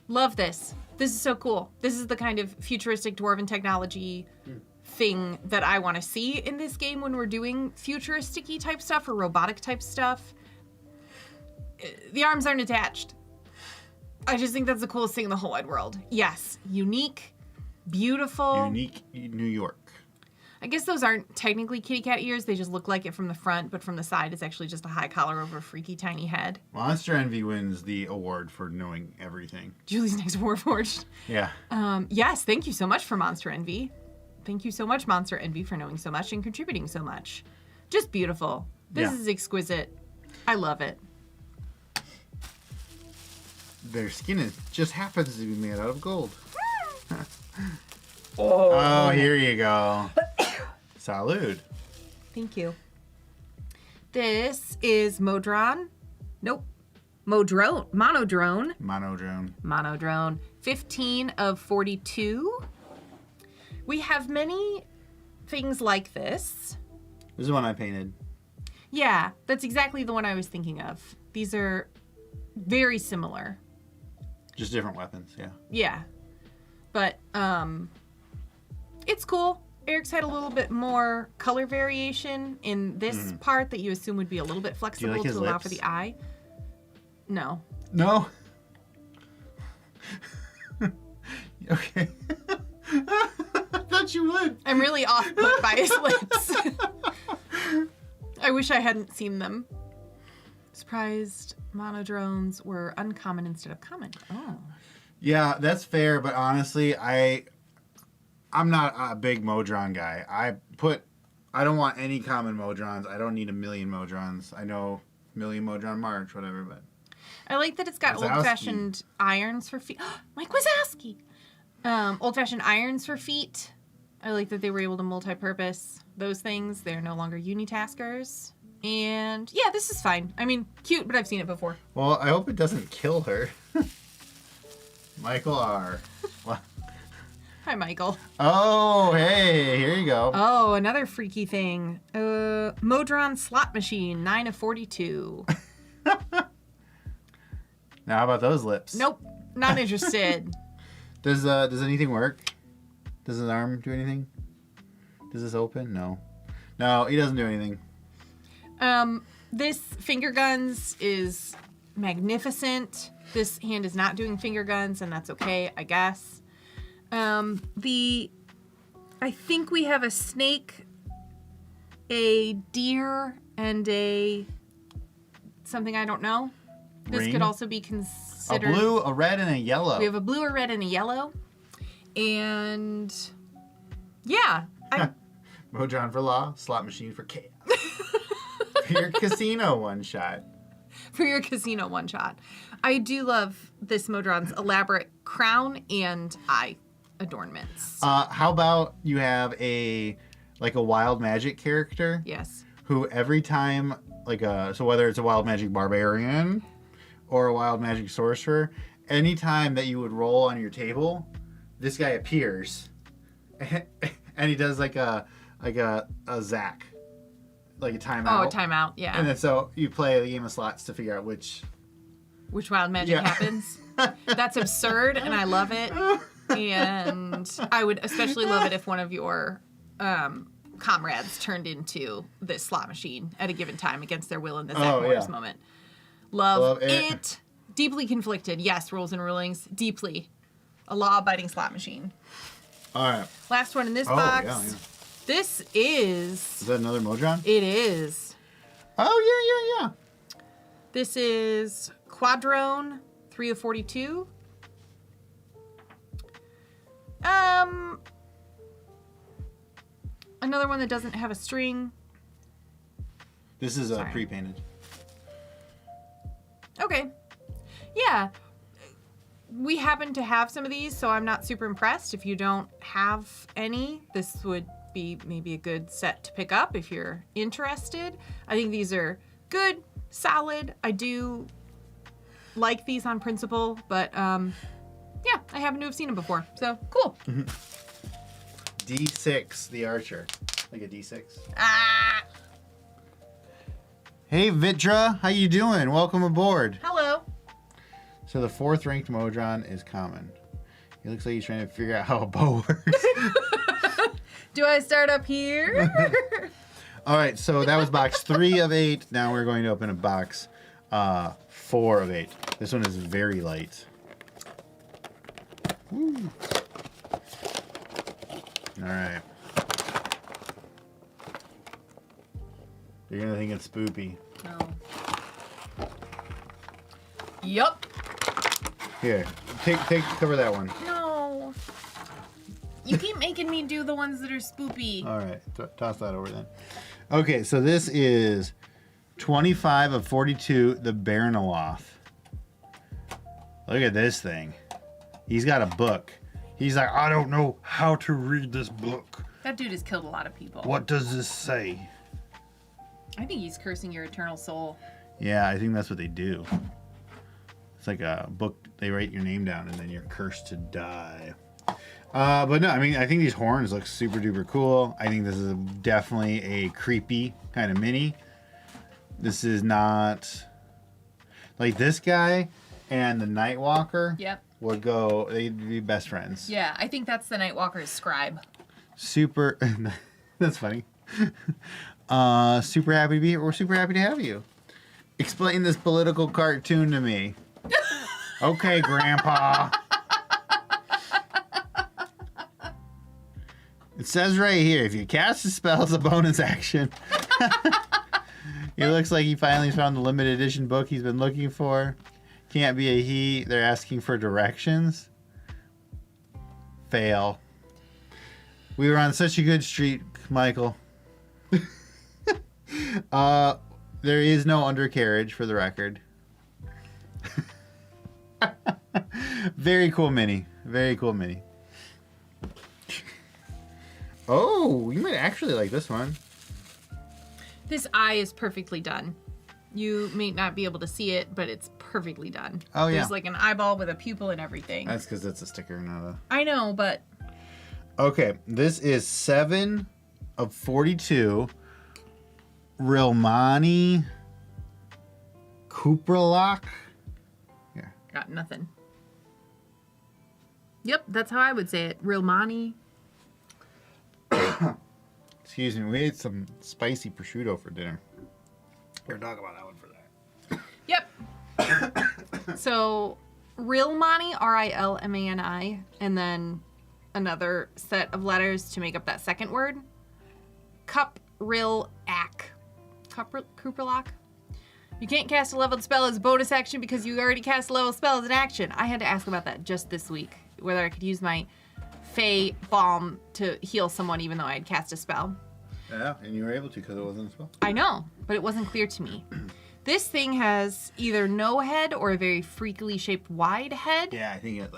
love this. This is so cool. This is the kind of futuristic dwarven technology thing that I want to see in this game when we're doing futuristic-y type stuff or robotic type stuff. The arms aren't attached. I just think that's the coolest thing in the whole wide world. Yes, unique, beautiful. Unique New York. I guess those aren't technically kitty cat ears. They just look like it from the front, but from the side, it's actually just a high collar over a freaky tiny head. Monster Envy wins the award for knowing everything. Julie's next Warforged. Yeah. Yes, thank you so much for Monster Envy. Thank you so much, Monster Envy, for knowing so much and contributing so much. Just beautiful. This is exquisite. I love it. Their skin just happens to be made out of gold. Oh, here you go. Salud. Thank you. This is Modron. Nope. Modron. Monodrone. 15 of 42. We have many things like this. This is one I painted. Yeah, that's exactly the one I was thinking of. These are very similar. Just different weapons, yeah. Yeah. But it's cool. Eric's had a little bit more color variation in this part that you assume would be a little bit flexible like to his allow lips? for the eye. No. No? Okay. I thought you would. I'm really off put by his lips. I wish I hadn't seen them. Surprised monodrones were uncommon instead of common. Oh. Yeah, that's fair, but honestly, I'm not a big Modron guy. I don't want any common Modrons. I don't need a million Modrons. I know million Modron March, whatever, but I like that it's got Wazowski. old-fashioned irons for feet. Mike Wazowski! Old-fashioned irons for feet. I like that they were able to multi-purpose those things. They're no longer unitaskers. And yeah, this is fine. I mean, cute, but I've seen it before. well, I hope it doesn't kill her. Michael R. What? Hi, Michael. Oh, hey, here you go. Oh, another freaky thing. Modron slot machine, 9 of 42. Now, how about those lips? Nope, not interested. Does anything work? Does his arm do anything? Does this open? No. No, he doesn't do anything. This finger guns is magnificent. This hand is not doing finger guns, and that's okay, I guess. I think we have a snake, a deer, and something I don't know. This Ring? could also be A considered... blue, a red, and a yellow. We have a blue, a red, and a yellow. And yeah. Modron for law, slot machine for chaos. For your casino one shot. For your casino one shot. I do love this Modron's elaborate crown and eye adornments. How about you have a wild magic character Yes. who every time so whether it's a wild magic barbarian or a wild magic sorcerer, anytime that you would roll on your table, this guy appears and he does like a Zack. Like a timeout. Oh, a timeout, yeah. And then so you play the game of slots to figure out which wild magic happens. That's absurd, and I love it. And I would especially love it if one of your comrades turned into this slot machine at a given time against their will in the Zack Morris moment. Love it. Deeply conflicted. Yes, rules and rulings. Deeply. A law-abiding slot machine. All right. Last one in this box. Yeah. This is... Is that another Modron? It is. Oh, yeah. This is Quadrone, 3 of 42. Another one that doesn't have a string. This is pre-painted. Okay. Yeah. We happen to have some of these, so I'm not super impressed. If you don't have any, this would be maybe a good set to pick up if you're interested. I think these are good, solid. I do like these on principle, but yeah, I happen to have seen them before, so cool. D6, the archer. Like a D6. Ah! Hey, Vitra, how you doing? Welcome aboard. Hello. So the 4th ranked Modron is common. He looks like he's trying to figure out how a bow works. Do I start up here? All right, so that was box 3 of 8. Now we're going to open a box 4 of 8. This one is very light. Woo. All right. You're gonna think it's spoopy. No. Yup. Here, cover that one. No. You keep making me do the ones that are spoopy. All right, toss that over then. Okay, so this is 25 of 42, the Baronoloth. Look at this thing. He's got a book. He's like, I don't know how to read this book. That dude has killed a lot of people. What does this say? I think he's cursing your eternal soul. Yeah, I think that's what they do. It's like a book. They write your name down, and then you're cursed to die. But no, I mean, I think these horns look super duper cool. I think this is definitely a creepy kind of mini. This is not... Like, this guy and the Nightwalker would go... They'd be best friends. Yeah, I think that's the Nightwalker's scribe. Super... That's funny. Super happy to be here. We're super happy to have you. Explain this political cartoon to me. Okay, Grandpa. It says right here, if you cast a spell as a bonus action. It looks like he finally found the limited edition book he's been looking for. Can't be a he. They're asking for directions. Fail. We were on such a good streak, Michael. There is no undercarriage for the record. Very cool mini. Very cool mini. Oh, you might actually like this one. This eye is perfectly done. You may not be able to see it, but it's perfectly done. Oh, yeah. There's like an eyeball with a pupil and everything. That's because it's a sticker, not a... I know, but... Okay, this is 7 of 42. Rilmani Kupralak. Yeah. Got nothing. Yep, that's how I would say it. Rilmani. Excuse me, we ate some spicy prosciutto for dinner. We're talking about that one for that. Yep. So, Rilmani, R-I-L-M-A-N-I, and then another set of letters to make up that second word. Kupralak. Kupralak. You can't cast a leveled spell as a bonus action because you already cast a level spell as an action. I had to ask about that just this week, whether I could use my Fey Balm to heal someone even though I had cast a spell. Yeah, and you were able to because it wasn't a spell. I know, but it wasn't clear to me. This thing has either no head or a very freakily shaped wide head. Yeah, I think it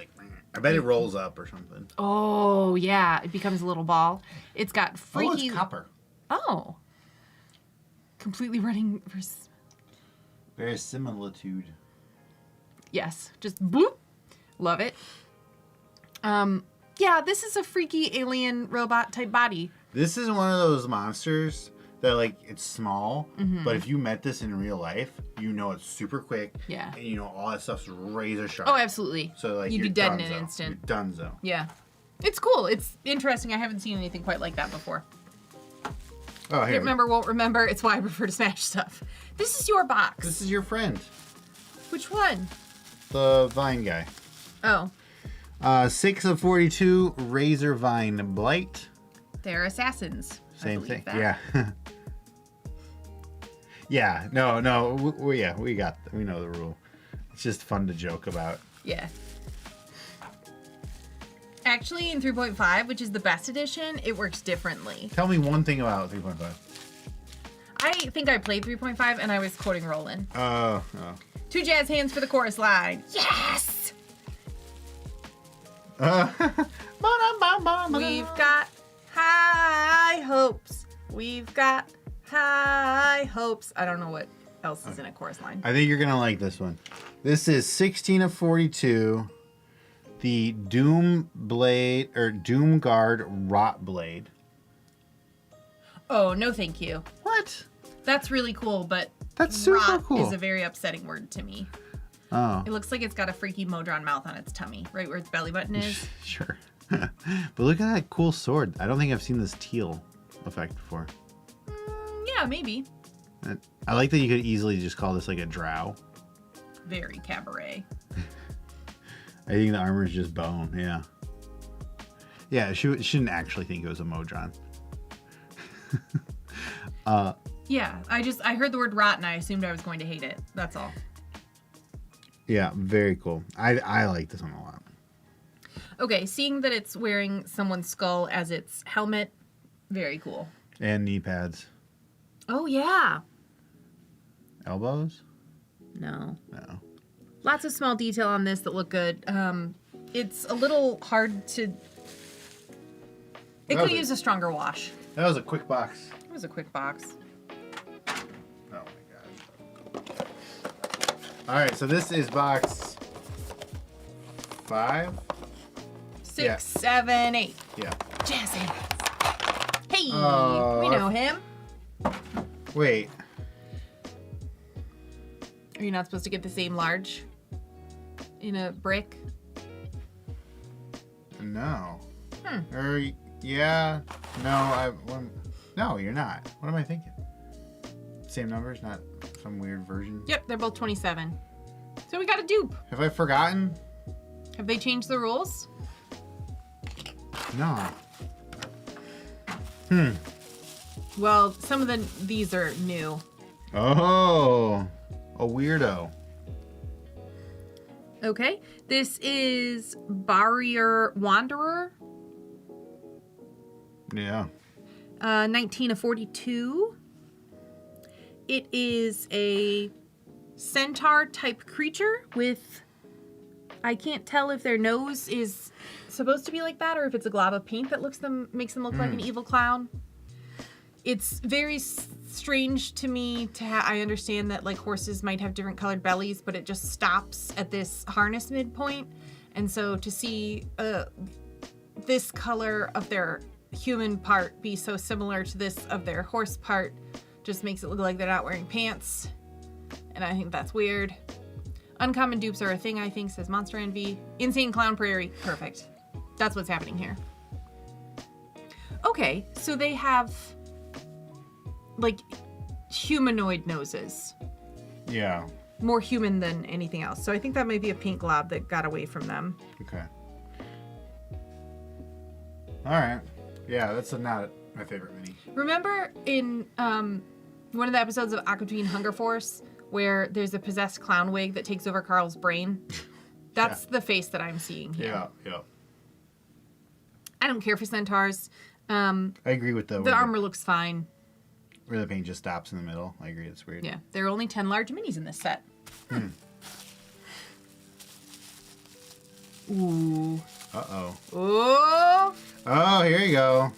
I bet it rolls up or something. Oh, yeah, it becomes a little ball. It's got freaky... Oh, it's copper. Oh. Completely running... Verisimilitude. Yes, just bloop. Love it. Yeah, this is a freaky alien robot type body. This is one of those monsters that like it's small, but if you met this in real life, you know it's super quick. Yeah. And you know all that stuff's razor sharp. Oh, absolutely. So like you'd you're be dead in donezo. an instant. You're donezo. Yeah. It's cool. It's interesting. I haven't seen anything quite like that before. Oh, here. Can't remember, won't remember. It's why I prefer to smash stuff. This is your box. This is your friend, Which one? the vine guy. Oh, 6 of 42 razor vine blight. they're assassins. Same I thing. believe that. Yeah. Yeah. No. We know the rule. It's just fun to joke about. Yeah. Actually, in 3.5, which is the best edition, it works differently. Tell me one thing about 3.5. I think I played 3.5 and I was quoting Roland. Oh. 2 jazz hands for the chorus line. Yes! We've got high hopes. We've got high hopes. I don't know what else is in a chorus line. I think you're gonna like this one. This is 16 of 42. The Doom Blade or Doom Guard Rot Blade. Oh, no thank you. What? That's really cool, but That's super rot cool. is a very upsetting word to me. Oh. It looks like it's got a freaky Modron mouth on its tummy, right where its belly button is. Sure. But look at that cool sword. I don't think I've seen this teal effect before. Yeah, maybe. I like that you could easily just call this like a drow. Very cabaret. I think the armor is just bone. Yeah. Yeah, she shouldn't actually think it was a Modron. Yeah, I heard the word rot and I assumed I was going to hate it. That's all. Yeah, very cool. I like this one a lot. Okay, seeing that it's wearing someone's skull as its helmet, very cool. And knee pads. Oh, yeah. Elbows? No. No. Lots of small detail on this that look good. It's a little hard to... It could use a stronger wash. That was a quick box. It was a quick box. Oh my gosh. Alright, so this is box 5. 6, Yeah. 7, 8. Yeah. Jazz hands. Hey, Oh, we know him. Wait. Are you not supposed to get the same large in a brick? No. Or yeah. No, no, you're not. What am I thinking? Same numbers, not some weird version. Yep, they're both 27. So we got a dupe. Have I forgotten? Have they changed the rules? No. Well, some of these are new. Oh, a weirdo. Okay, this is Barrier Wanderer, Yeah. 19 of 42. It is a centaur type creature with, I can't tell if their nose is supposed to be like that or if it's a glob of paint that makes them look like an evil clown. It's very strange to me to I understand that like horses might have different colored bellies, but it just stops at this harness midpoint. And so to see this color of their human part be so similar to this of their horse part just makes it look like they're not wearing pants. And I think that's weird. Uncommon dupes are a thing, I think, says Monster Envy. Insane Clown Prairie. Perfect. That's what's happening here. Okay, so they have like humanoid noses. Yeah. More human than anything else. So I think that might be a pink glob that got away from them. Okay. All right. Yeah, that's not my favorite mini. Remember in one of the episodes of Aquatine Hunger Force where there's a possessed clown wig that takes over Carl's brain? That's the face that I'm seeing here. Yeah. I don't care for centaurs. I agree with The armor looks fine. Where the paint just stops in the middle. I agree, it's weird. Yeah, there are only 10 large minis in this set. Ooh. Uh-oh. Oh! Oh, here you go.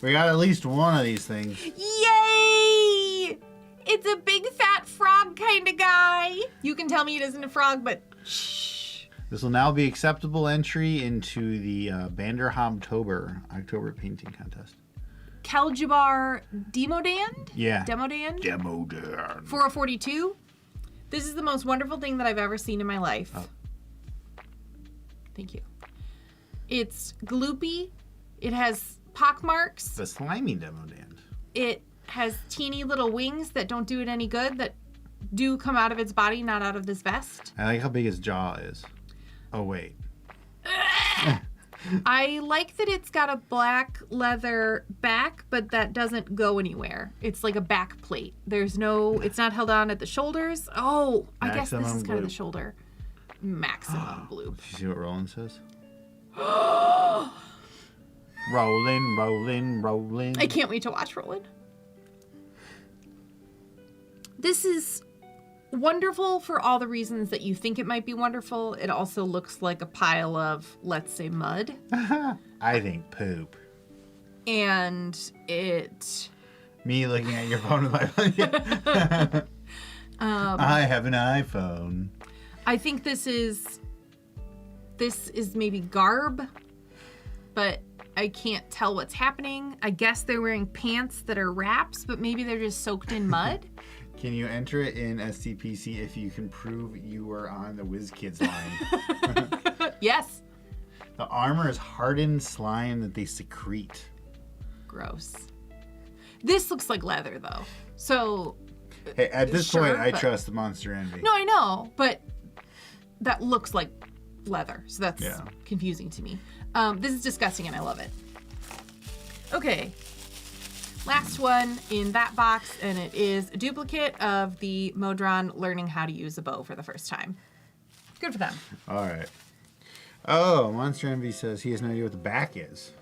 We got at least one of these things. Yay! It's a big fat frog kind of guy. You can tell me it isn't a frog, but shh. This will now be acceptable entry into the Banderhomtober October painting contest. Keljabar Demodand? Yeah. Demodand? Demodand. For a 42. This is the most wonderful thing that I've ever seen in my life. Oh. Thank you. It's gloopy. It has pockmarks. The slimy Demodand. It has teeny little wings that don't do it any good, that do come out of its body, not out of this vest. I like how big his jaw is. Oh, wait. I like that it's got a black leather back, but that doesn't go anywhere. It's like a back plate. There's no, it's not held on at the shoulders. Oh, I guess this is kind of the shoulder. Maximum blue. Did you see what Roland says? Rolling, rolling, rolling. I can't wait to watch Roland. This is wonderful for all the reasons that you think it might be wonderful. It also looks like a pile of, let's say, mud. I think poop. And it... Me looking at your phone with my phone. I have an iPhone. I think this is maybe garb, but I can't tell what's happening. I guess they're wearing pants that are wraps, but maybe they're just soaked in mud. Can you enter it in SCPC if you can prove you were on the WizKids line? Yes. The armor is hardened slime that they secrete. Gross. This looks like leather, though. So... Hey, at this sure, point, I but... trust the Monster Envy. No, I know, but that looks like leather, so that's Yeah. confusing to me. This is disgusting, and I love it. Okay. Last one in that box, and it is a duplicate of the Modron learning how to use a bow for the first time. Good for them. All right. Oh, Monster Envy says he has no idea what the back is.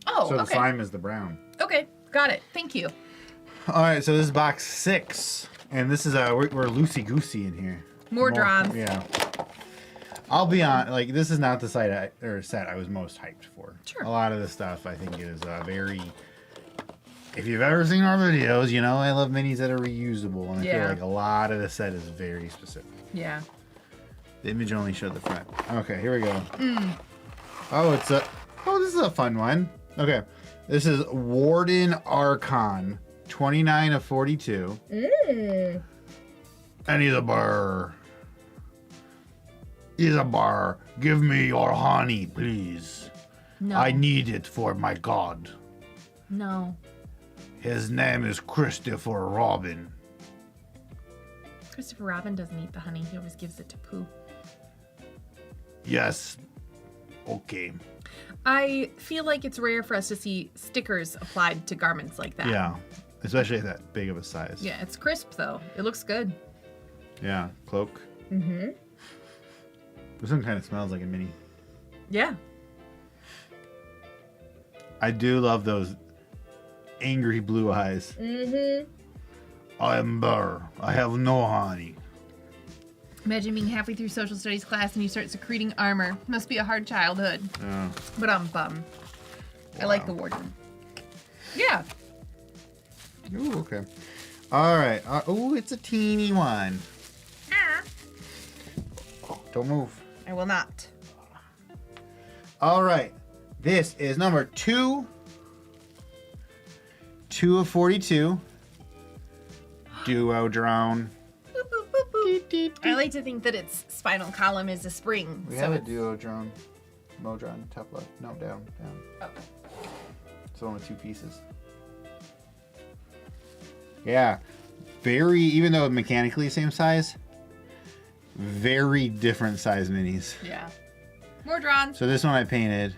Oh, So the okay. slime is the brown. Okay, got it. Thank you. All right, so this is box 6. And this is, we're loosey-goosey in here. More drons. Yeah. I'll be on, like, this is not the set I was most hyped for. Sure. A lot of the stuff I think is very... If you've ever seen our videos, you know I love minis that are reusable. And I feel like a lot of the set is very specific. Yeah. The image only showed the front. Okay, here we go. Oh, this is a fun one. Okay. This is Warden Archon, 29 of 42. And he's a bar. He's a bar. Give me your honey, please. No. I need it for my god. No. His name is Christopher Robin. Christopher Robin doesn't eat the honey. He always gives it to Pooh. Yes. Okay. I feel like it's rare for us to see stickers applied to garments like that. Yeah. Especially at that big of a size. Yeah, it's crisp, though. It looks good. Yeah. Cloak. Mm-hmm. This one kind of smells like a mini. Yeah. I do love those angry blue eyes. Mm-hmm. I am Burr. I have no honey. Imagine being halfway through social studies class and you start secreting armor. Must be a hard childhood. Yeah. But I'm bummed. I like the warden. Yeah. Ooh, okay. All right. Ooh, it's a teeny one. Don't move. I will not. All right. This is number 2. 2 of 42. Duo drone. Boop, boop, boop, boop. I like to think that its spinal column is a spring. We so have a it's... duo drone. Modron, top left. No, down. Oh. It's one with 2 pieces. Yeah. Very, even though mechanically same size, very different size minis. Yeah. More drawn. So this one I painted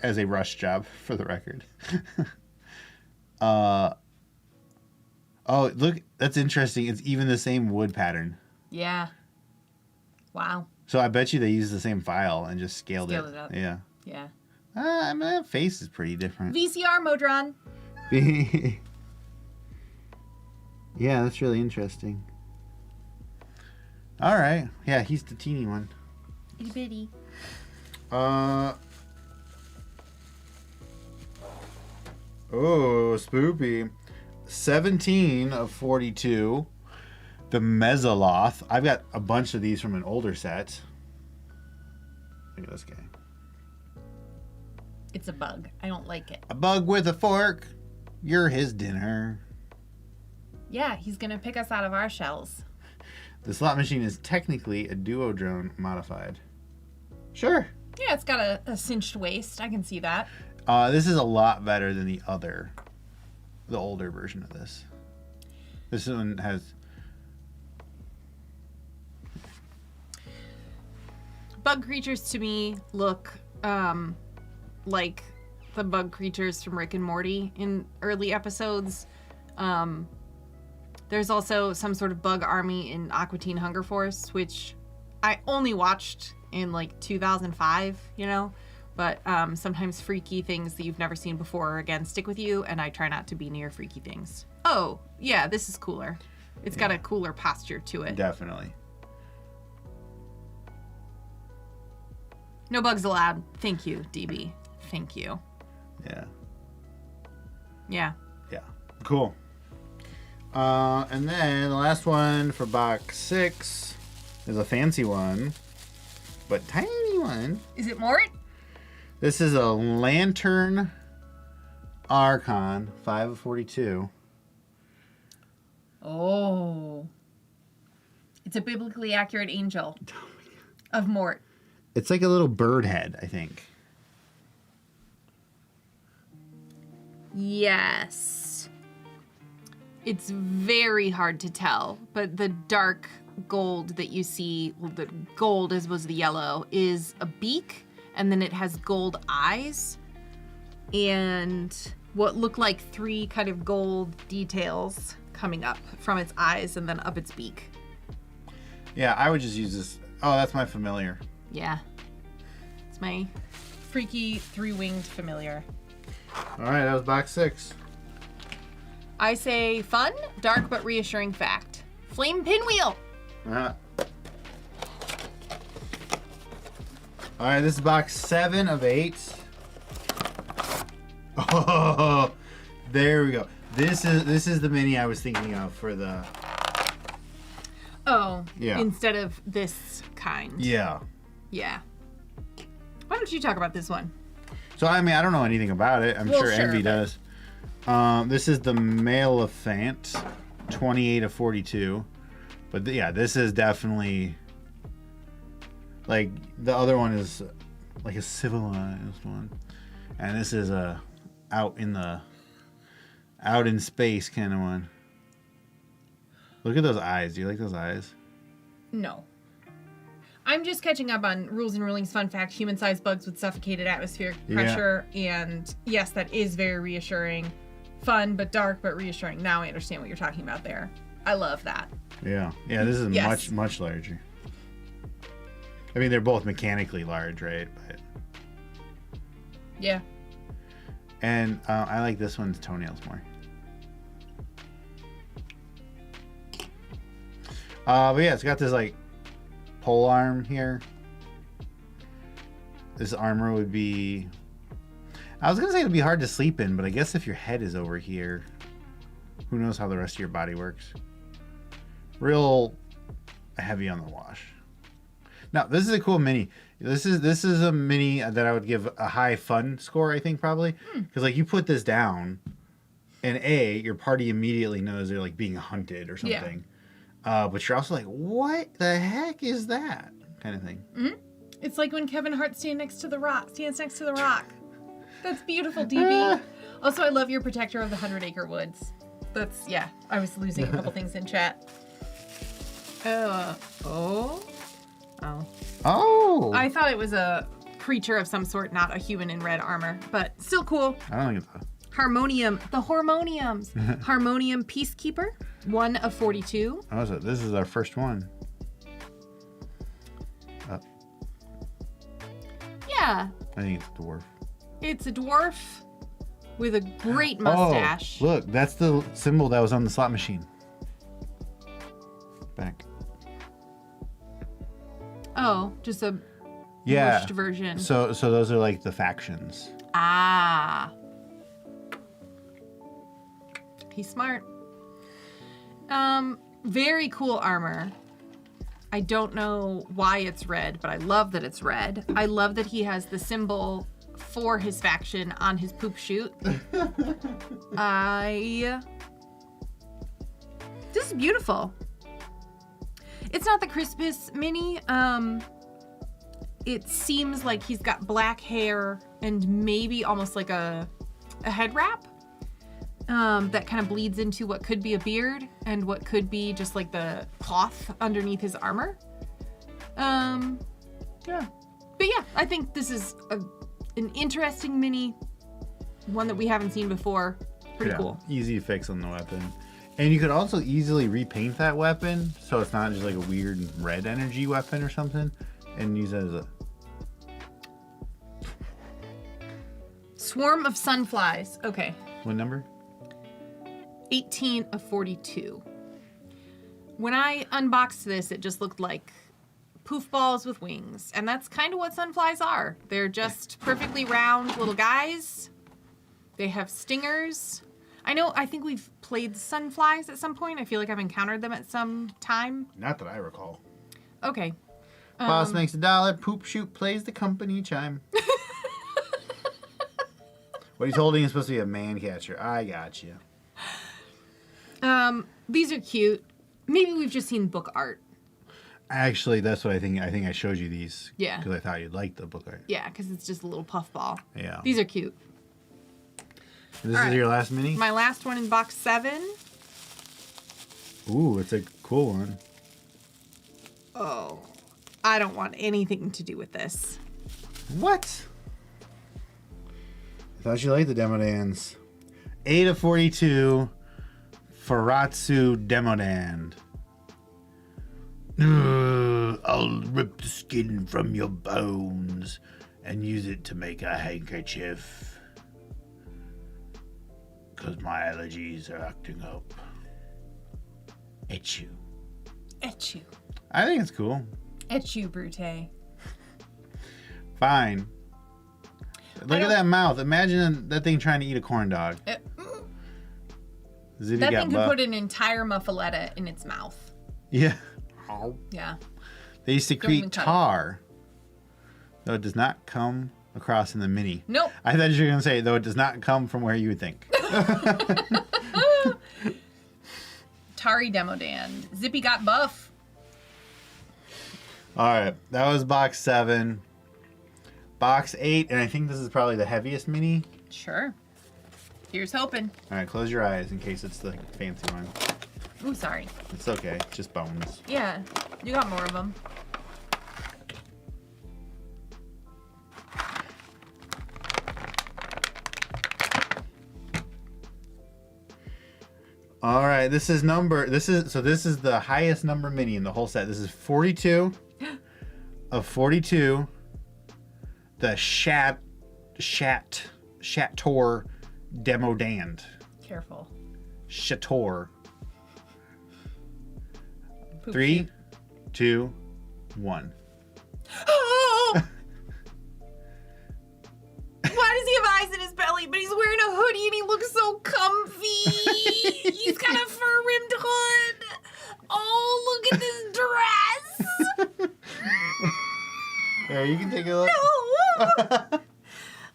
as a rush job, for the record. Oh, look, that's interesting. It's even the same wood pattern. Yeah. Wow. So I bet you they used the same file and just scaled it up. Yeah. Yeah. I mean, that face is pretty different. VCR Modron. Yeah, that's really interesting. All right. Yeah, he's the teeny one. Itty bitty. Oh, spoopy. 17 of 42. The Mesoloth. I've got a bunch of these from an older set. Look at this guy. It's a bug. I don't like it. A bug with a fork. You're his dinner. Yeah, he's gonna pick us out of our shells. The slot machine is technically a duo drone modified. Sure. Yeah, it's got a cinched waist. I can see that. This is a lot better than the older version of this. This one has... Bug creatures to me look like the bug creatures from Rick and Morty in early episodes. There's also some sort of bug army in Aqua Teen Hunger Force, which I only watched in like 2005, you know? But sometimes freaky things that you've never seen before, again, stick with you, and I try not to be near freaky things. Oh, yeah, this is cooler. It's got a cooler posture to it. Definitely. No bugs allowed. Thank you, DB. Thank you. Yeah. Yeah. Yeah. Cool. And then the last one for box 6 is a fancy one, but tiny one. Is it Mort? This is a Lantern Archon, 5 of 42. Oh. It's a biblically accurate angel of Mort. It's like a little bird head, I think. Yes. It's very hard to tell, but the dark gold that you see, well, the gold as was the yellow, is a beak, and then it has gold eyes, and what look like 3 kind of gold details coming up from its eyes and then up its beak. Yeah, I would just use this. Oh, that's my familiar. Yeah. It's my freaky 3-winged familiar. All right, that was box 6. I say fun, dark, but reassuring fact. Flame pinwheel! Uh-huh. All right, this is box 7 of 8. Oh, there we go. This is the mini I was thinking of for the... Oh, Yeah. instead of this kind. Yeah. Yeah. Why don't you talk about this one? So, I mean, I don't know anything about it. I'm Well, sure sure, Envy but- does. This is the Malephant, 28 of 42. But yeah, this is definitely... Like, the other one is like a civilized one. And this is a out in space kind of one. Look at those eyes. Do you like those eyes? No. I'm just catching up on Rules and Rulings. Fun fact, human-sized bugs with suffocated atmospheric pressure. And yes, that is very reassuring. Fun, but dark, but reassuring. Now I understand what you're talking about there. I love that. Yeah. Yeah, this is Yes. much larger. I mean, they're both mechanically large, right? But Yeah. and I like this one's toenails more. But yeah, it's got this like pole arm here. This armor would be... I was gonna say it would be hard to sleep in, but I guess if your head is over here, who knows how the rest of your body works. Real heavy on the wash. Now, this is a cool mini. This is a mini that I would give a high fun score, I think, probably. Because, like, you put this down, and your party immediately knows they're, like, being hunted or something. Yeah. But you're also like, what the heck is that? Kind of thing. Mm-hmm. It's like when Kevin Hart stands next to the rock. That's beautiful, DB. Also, I love your protector of the 100-acre woods. That's, yeah. I was losing a couple things in chat. Oh. I thought it was a creature of some sort, not a human in red armor, but still cool. I don't think it's Harmonium. The Harmoniums. Harmonium Peacekeeper. 1 of 42. Oh, so this is our first one. Yeah. I think it's a dwarf. It's a dwarf with a great mustache. Oh, look, that's the symbol that was on the slot machine. Back. Oh, just a mushed version. So those are like the factions. Ah. He's smart. Very cool armor. I don't know why it's red, but I love that it's red. I love that he has the symbol for his faction on his poop chute. This is beautiful. It's not the crispest mini. It seems like he's got black hair and maybe almost like a head wrap that kind of bleeds into what could be a beard and what could be just like the cloth underneath his armor. Yeah. But yeah, I think this is an interesting mini, one that we haven't seen before. Pretty cool. Easy fix on the weapon. And you could also easily repaint that weapon so it's not just like a weird red energy weapon or something, and use it as a... Swarm of Sunflies. Okay. What number? 18 of 42. When I unboxed this, it just looked like poof balls with wings. And that's kind of what sunflies are. They're just perfectly round little guys. They have stingers. I think we've played sunflies at some point. I feel like I've encountered them at some time. Not that I recall. Okay. Boss makes $1. Poop shoot plays the company chime. What he's holding is supposed to be a man catcher. I got you. These are cute. Maybe we've just seen book art. Actually, that's what I think. I think I showed you these. Yeah. Because I thought you'd like the book art. Yeah, because it's just a little puff ball. Yeah. These are cute. This is your last mini? My last one in box 7. Ooh, it's a cool one. Oh, I don't want anything to do with this. What? I thought you liked the Demodans. 8 of 42. Faratsu Demodand. I'll rip the skin from your bones and use it to make a handkerchief. Because my allergies are acting up. Echu. Echu. I think it's cool. Echu, Brute. Fine. Look at that mouth. Imagine that thing trying to eat a corn dog. That thing could put an entire muffaletta in its mouth. Yeah. Yeah. They secrete tar. Though it does not come across in the mini. Nope. I thought you were going to say, though it does not come from where you would think. Tari Demodan. Zippy got buff. All right. That was box 7. Box 8, and I think this is probably the heaviest mini. Sure. Here's hoping. All right, close your eyes in case it's the fancy one. Ooh, sorry. It's okay. It's just bones. Yeah, you got more of them. All right, this is the highest number mini in the whole set. This is 42 of 42. The Shator Demodand. Careful. Shator. Poop 3, shoot. 2, 1. Oh! Why does he have eyes in his belly, but he's wearing a hoodie and he looks so comfy? He's got a fur-rimmed hood. Oh, look at this dress. Yeah, you can take a look. No.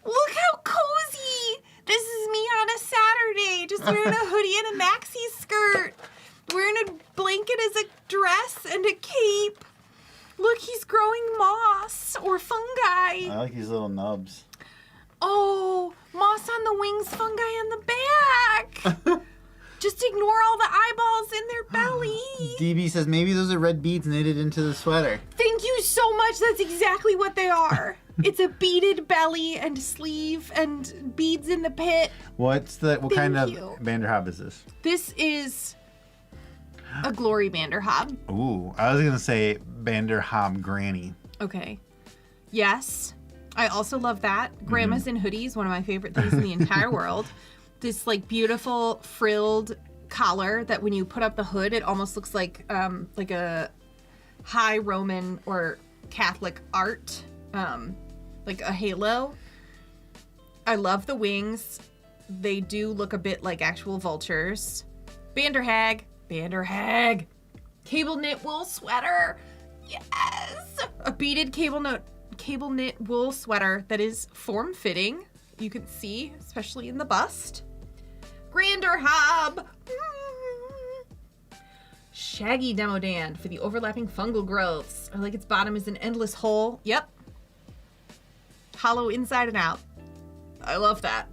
Look how cozy. This is me on a Saturday, just wearing a hoodie and a maxi skirt. Wearing a blanket as a dress and a cape. Look, he's growing moss or fungi. I like these little nubs. Oh, moss on the wings, fungi on the back. Just ignore all the eyeballs in their belly. DB says maybe those are red beads knitted into the sweater. Thank you so much. That's exactly what they are. It's a beaded belly and sleeve and beads in the pit. What kind of you. Vanderhob is this? This is a glory Vanderhob. Ooh, I was gonna say Vanderhob Granny. Okay. Yes. I also love that. Grandmas in hoodies, one of my favorite things in the entire world. This like beautiful frilled collar that when you put up the hood, it almost looks like a high Roman or Catholic art, like a halo. I love the wings. They do look a bit like actual vultures. Banderhag. Cable knit wool sweater. Yes. A beaded cable cable knit wool sweater that is form-fitting. You can see, especially in the bust. Grander Hob. Shaggy Demodan for the overlapping fungal growths. Or like its bottom is an endless hole. Yep. Hollow inside and out. I love that.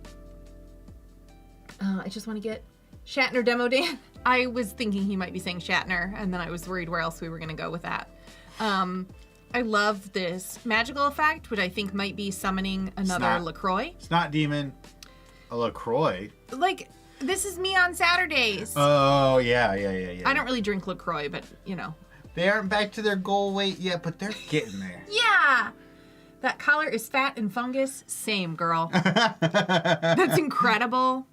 I just want to get Shatner Demodan. I was thinking he might be saying Shatner, and then I was worried where else we were going to go with that. I love this magical effect, which I think might be summoning another LaCroix. Snot demon. A LaCroix? Like, this is me on Saturdays. Oh, yeah. I don't really drink LaCroix, but, you know. They aren't back to their goal weight yet, but they're getting there. Yeah! That collar is fat and fungus. Same, girl. That's incredible.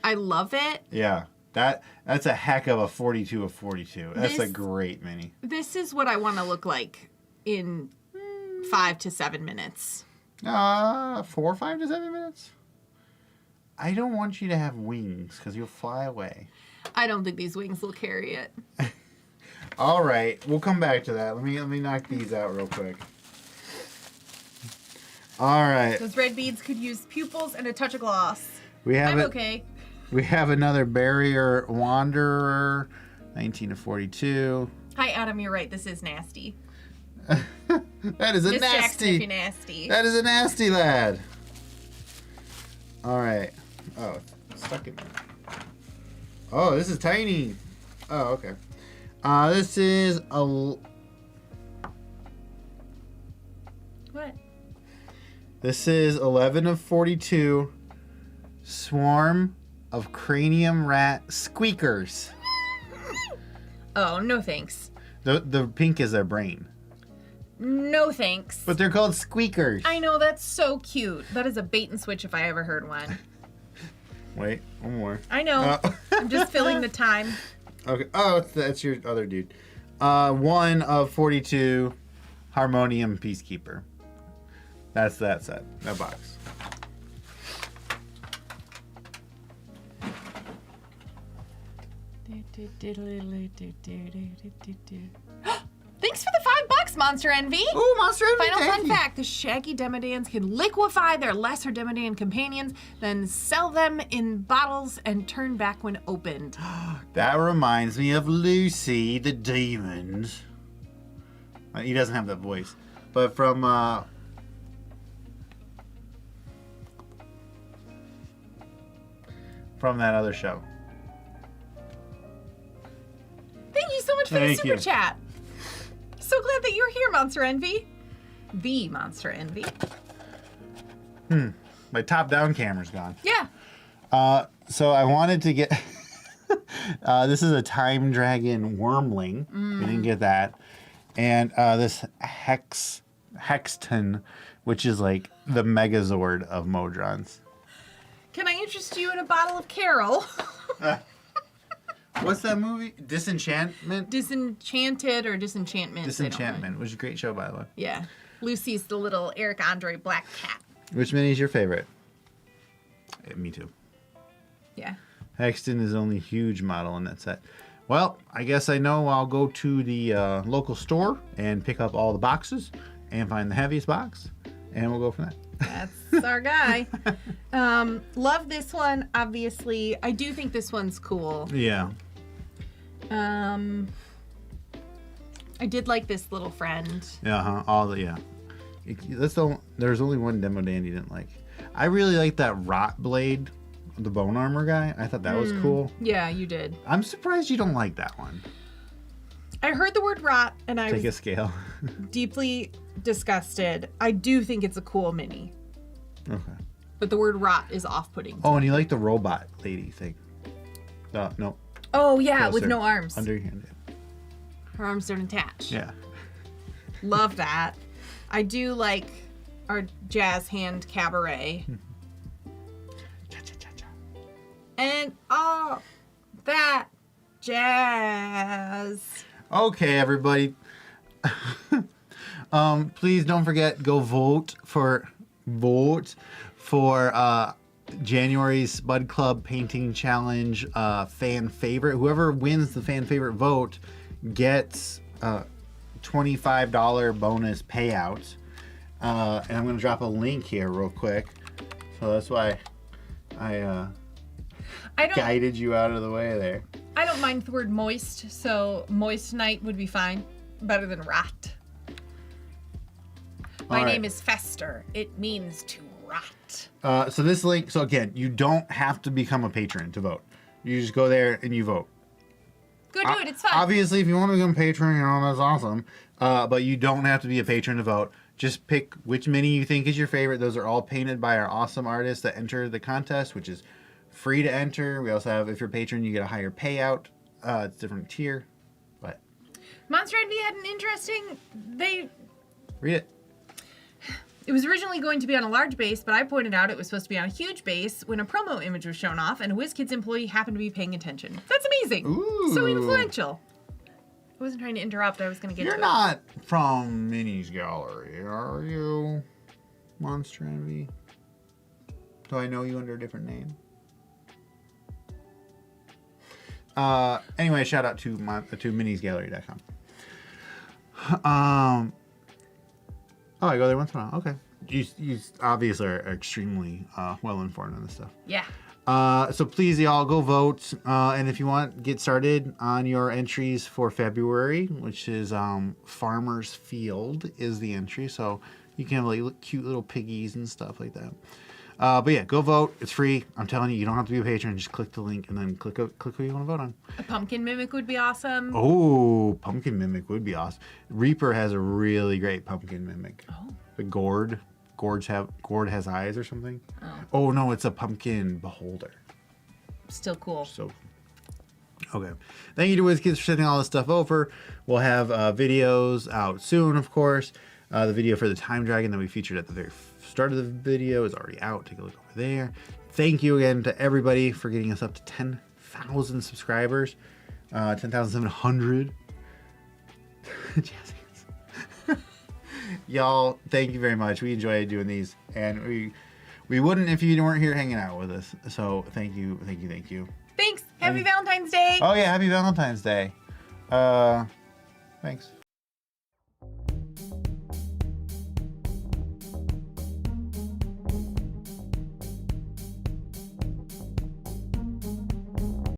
I love it. Yeah. That's a heck of a 42 of 42. That's a great mini. This is what I want to look like in 5 to 7 minutes. 4, 5 to 7 minutes? I don't want you to have wings because you'll fly away. I don't think these wings will carry it. All right, we'll come back to that. Let me knock these out real quick. All right. Those red beads could use pupils and a touch of gloss. I'm okay. We have another Barrier Wanderer, 19 of 42. Hi, Adam. You're right. This is nasty. That is a Miss Jackson, nasty. if you're nasty. That is a nasty lad. All right. Oh, it's stuck in there. Oh, this is tiny. Oh, okay. This is a. What? This is 11 of 42. Swarm of cranium rat squeakers. Oh, no thanks. The pink is their brain. No thanks. But they're called squeakers. I know, that's so cute. That is a bait and switch if I ever heard one. Wait, one more. I know. I'm just filling the time. Okay. Oh, that's your other dude. 1 of 42 Harmonium Peacekeeper. That's that set. That box. Thanks for the $5, Monster Envy. Ooh, Monster Envy. Final thank fun you. fact, the shaggy Demodans can liquefy their lesser Demodan companions, then sell them in bottles and turn back when opened. That reminds me of Lucy the Demon. He doesn't have that voice. But from that other show. Thank you so much for the Thank super you. chat. So glad that you're here, Monster Envy. The Monster Envy. My top-down camera's gone. Yeah. So I wanted to get... this is a Time Dragon Wormling. We didn't get that. And this Hexton, which is like the Megazord of Modrons. Can I interest you in a bottle of Carol? What's that movie? Disenchantment? Disenchanted or Disenchantment? Disenchantment, which is a great show, by the way. Yeah. Lucy's the little Eric Andre black cat. Which mini is your favorite? Me too. Yeah. Hexton is the only huge model in that set. Well, I guess I know I'll go to the local store and pick up all the boxes and find the heaviest box, and we'll go from there. That's our guy. Love this one, obviously. I do think this one's cool. Yeah. I did like this little friend. Yeah, there's only one demo Dan you didn't like. I really like that Rot Blade, the bone armor guy. I thought that was cool. Yeah, you did. I'm surprised you don't like that one. I heard the word rot and I Take a was scale. deeply disgusted. I do think it's a cool mini, Okay. but the word rot is off-putting. Oh, and you like the robot lady thing. No. Oh, yeah, with Closer. no arms. Underhanded. Her arms don't attach. Yeah. Love that. I do like our jazz hand cabaret. Cha-cha-cha-cha. And all that jazz. Okay, everybody. Please don't forget, go vote for January's Spud Club Painting Challenge fan favorite. Whoever wins the fan favorite vote gets $25 bonus payout. And I'm going to drop a link here real quick. So that's why I guided you out of the way there. I don't mind the word moist, so moist night would be fine. Better than rot. My name is Fester. It means to rot. So this link, so again, you don't have to become a patron to vote. You just go there and you vote. Go do it, it's fun. Obviously, if you want to become a patron, that's awesome. But you don't have to be a patron to vote. Just pick which mini you think is your favorite. Those are all painted by our awesome artists that enter the contest, which is free to enter. We also have, if you're a patron, you get a higher payout. It's a different tier. But Monster Envy had an interesting... Read it. It was originally going to be on a large base, but I pointed out it was supposed to be on a huge base when a promo image was shown off, and a WizKids employee happened to be paying attention. That's amazing. Ooh. So influential. I wasn't trying to interrupt. I was going to get You're to not from Minis Gallery, are you, Monster Envy? Do I know you under a different name? Anyway, shout out to minisgallery.com. Oh, I go there once in a while. Okay. You obviously are extremely well informed on this stuff. Yeah. So please, y'all, go vote. And if you want, get started on your entries for February, which is Farmer's Field is the entry. So you can have like cute little piggies and stuff like that. But yeah, go vote. It's free. I'm telling you, you don't have to be a patron. Just click the link and then click who you want to vote on. A pumpkin mimic would be awesome. Oh, pumpkin mimic would be awesome. Reaper has a really great pumpkin mimic. Oh. The gourd has eyes or something. Oh no, it's a pumpkin beholder. Still cool. So okay. Thank you to WizKids for sending all this stuff over. We'll have videos out soon, of course. The video for the Time Dragon that we featured at the very start of the video is already out. Take a look over there. Thank you again to everybody for getting us up to 10,000 subscribers. 10,700. Y'all, thank you very much. We enjoy doing these, and we wouldn't if you weren't here hanging out with us. So thank you. Thanks. Happy Valentine's Day. Oh yeah, happy Valentine's Day. Thanks.